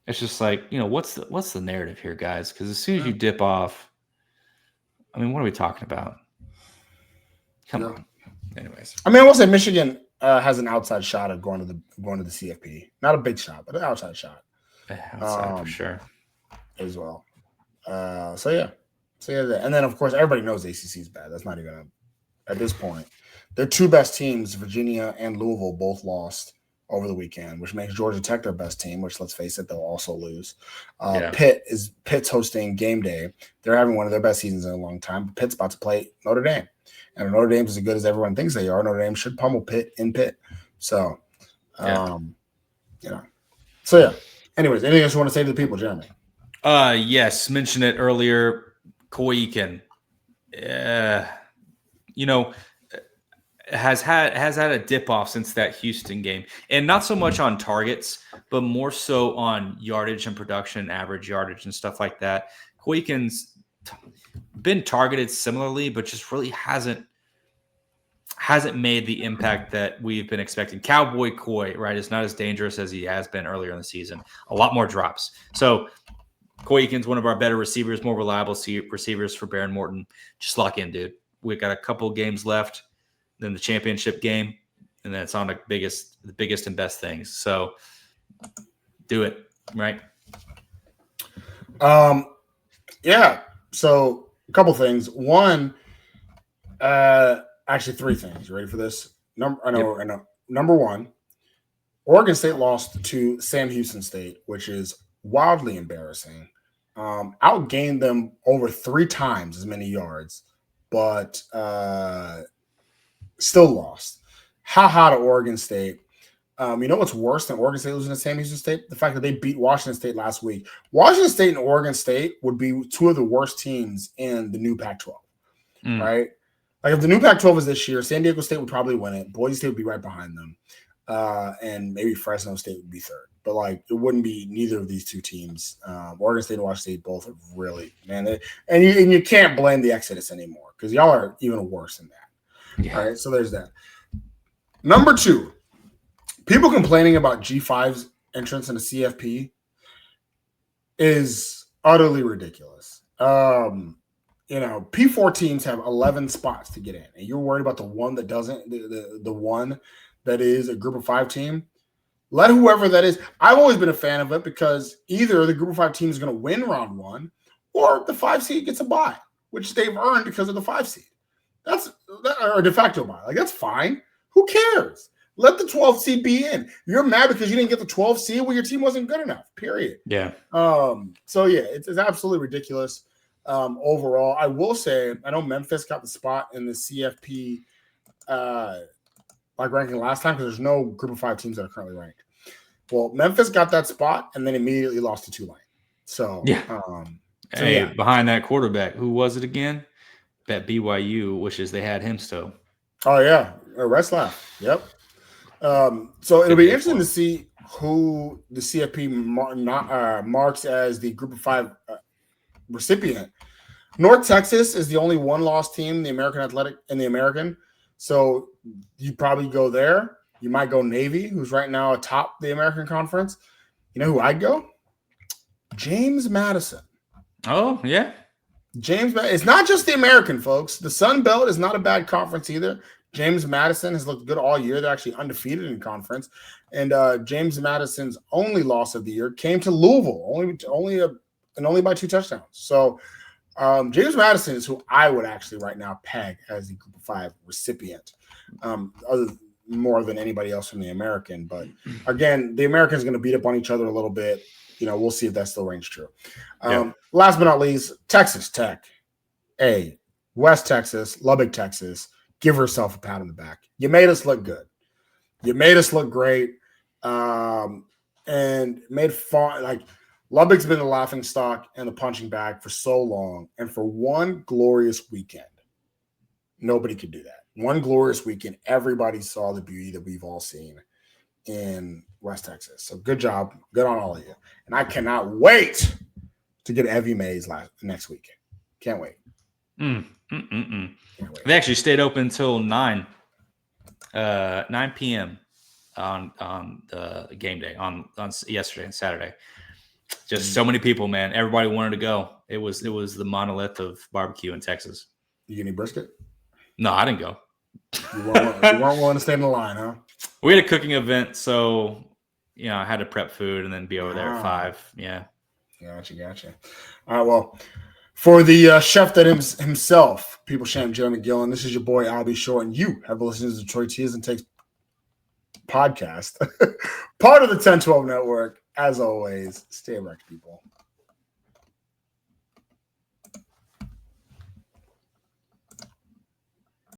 It's just like, what's the narrative here, guys? Because as soon as you dip off, I mean, what are we talking about? Come on. Anyways, I mean, I will say Michigan has an outside shot of going to the CFP. Not a big shot, but an outside shot. Outside for sure. As well. So yeah. And then of course everybody knows ACC is bad. That's not even at this point. Their 2 best teams, Virginia and Louisville, both lost over the weekend, which makes Georgia Tech their best team, which, let's face it, they'll also lose. Pitt's hosting game day. They're having one of their best seasons in a long time. But Pitt's about to play Notre Dame. And if Notre Dame's as good as everyone thinks they are, Notre Dame should pummel Pitt in Pitt. So, So, yeah. Anyways, anything else you want to say to the people, Jeremy? Yes. Mentioned it earlier. Koiken. Has had a dip off since that Houston game, and not so much on targets, but more so on yardage and production, average yardage and stuff like that. Koiken's been targeted similarly, but just really hasn't made the impact that we've been expecting. Cowboy Coy, right, is not as dangerous as he has been earlier in the season. A lot more drops. So Koiken's one of our better receivers, more reliable receivers for Baron Morton. Just lock in, dude. We've got a couple games left. Then the championship game, and then it's on the biggest and best things. So do it, right? Yeah. So a couple things. One, actually 3 things. You ready for this? I know. Number 1, Oregon State lost to Sam Houston State, which is wildly embarrassing. Outgained them over 3 times as many yards, but still lost. Ha to Oregon State. You know what's worse than Oregon State losing to Sam Houston State? The fact that they beat Washington State last week. Washington State and Oregon State would be 2 of the worst teams in the new Pac-12, right? Like if the new Pac-12 is this year, San Diego State would probably win it. Boise State would be right behind them. And maybe Fresno State would be 3rd. But like it wouldn't be neither of these 2 teams. Oregon State and Washington State both have really, man. And you can't blame the Exodus anymore because y'all are even worse than that. Yeah. All right, so there's that. Number 2, people complaining about G5's entrance in the CFP is utterly ridiculous. P4 teams have 11 spots to get in, and you're worried about the one that doesn't, the one that is a group of 5 team. Let whoever that is. I've always been a fan of it because either the group of 5 team is going to win round 1 or the 5 seed gets a bye, which they've earned because of the 5 seed. or de facto bye. Like, that's fine. Who cares? Let the 12th seed be in. You're mad because you didn't get the 12th seed when your team wasn't good enough, period. Yeah. So, yeah, it's absolutely ridiculous overall. I will say, I know Memphis got the spot in the CFP ranking last time because there's no group of 5 teams that are currently ranked. Well, Memphis got that spot and then immediately lost to Tulane. So, behind that quarterback, who was it again? That BYU wishes they had him still. Oh, yeah. Retzlaff. Yep. So it'll be interesting to see who the CFP marks as the group of 5 recipient. North Texas is the only one-loss team in the American. So you probably go there. You might go Navy, who's right now atop the American Conference. You know who I'd go? James Madison. Oh, yeah. It's not just the American, folks. The Sun Belt is not a bad conference either. James Madison has looked good all year. They're actually undefeated in conference. And James Madison's only loss of the year came to Louisville, only by 2 touchdowns. So James Madison is who I would actually right now peg as the group of 5 recipient, more than anybody else from the American. But again, the American is going to beat up on each other a little bit. We'll see if that still rings true. Last but not least, Texas Tech, West Texas, Lubbock, Texas. Give herself a pat on the back. You made us look good. You made us look great, and made fun. Like, Lubbock's been the laughing stock and the punching bag for so long, and for one glorious weekend, nobody could do that. One glorious weekend, everybody saw the beauty that we've all seen in West Texas. So good job. Good on all of you. And I cannot wait to get Evie Mays next week. Can't wait. Can't wait. They actually stayed open until 9 p.m. on the game day on yesterday and Saturday. Just so many people, man. Everybody wanted to go. It was the monolith of barbecue in Texas. You get any brisket? No, I didn't go. You weren't willing to stay in the line, huh? We had a cooking event, so I had to prep food and then be over there at 5. Yeah. Gotcha. All right, well, for the chef that himself, People Sham Joe McGillen, this is your boy Albie Short, and you have listened to the Detroit Tears and Takes podcast, part of the 1012 Network. As always, stay erect, people.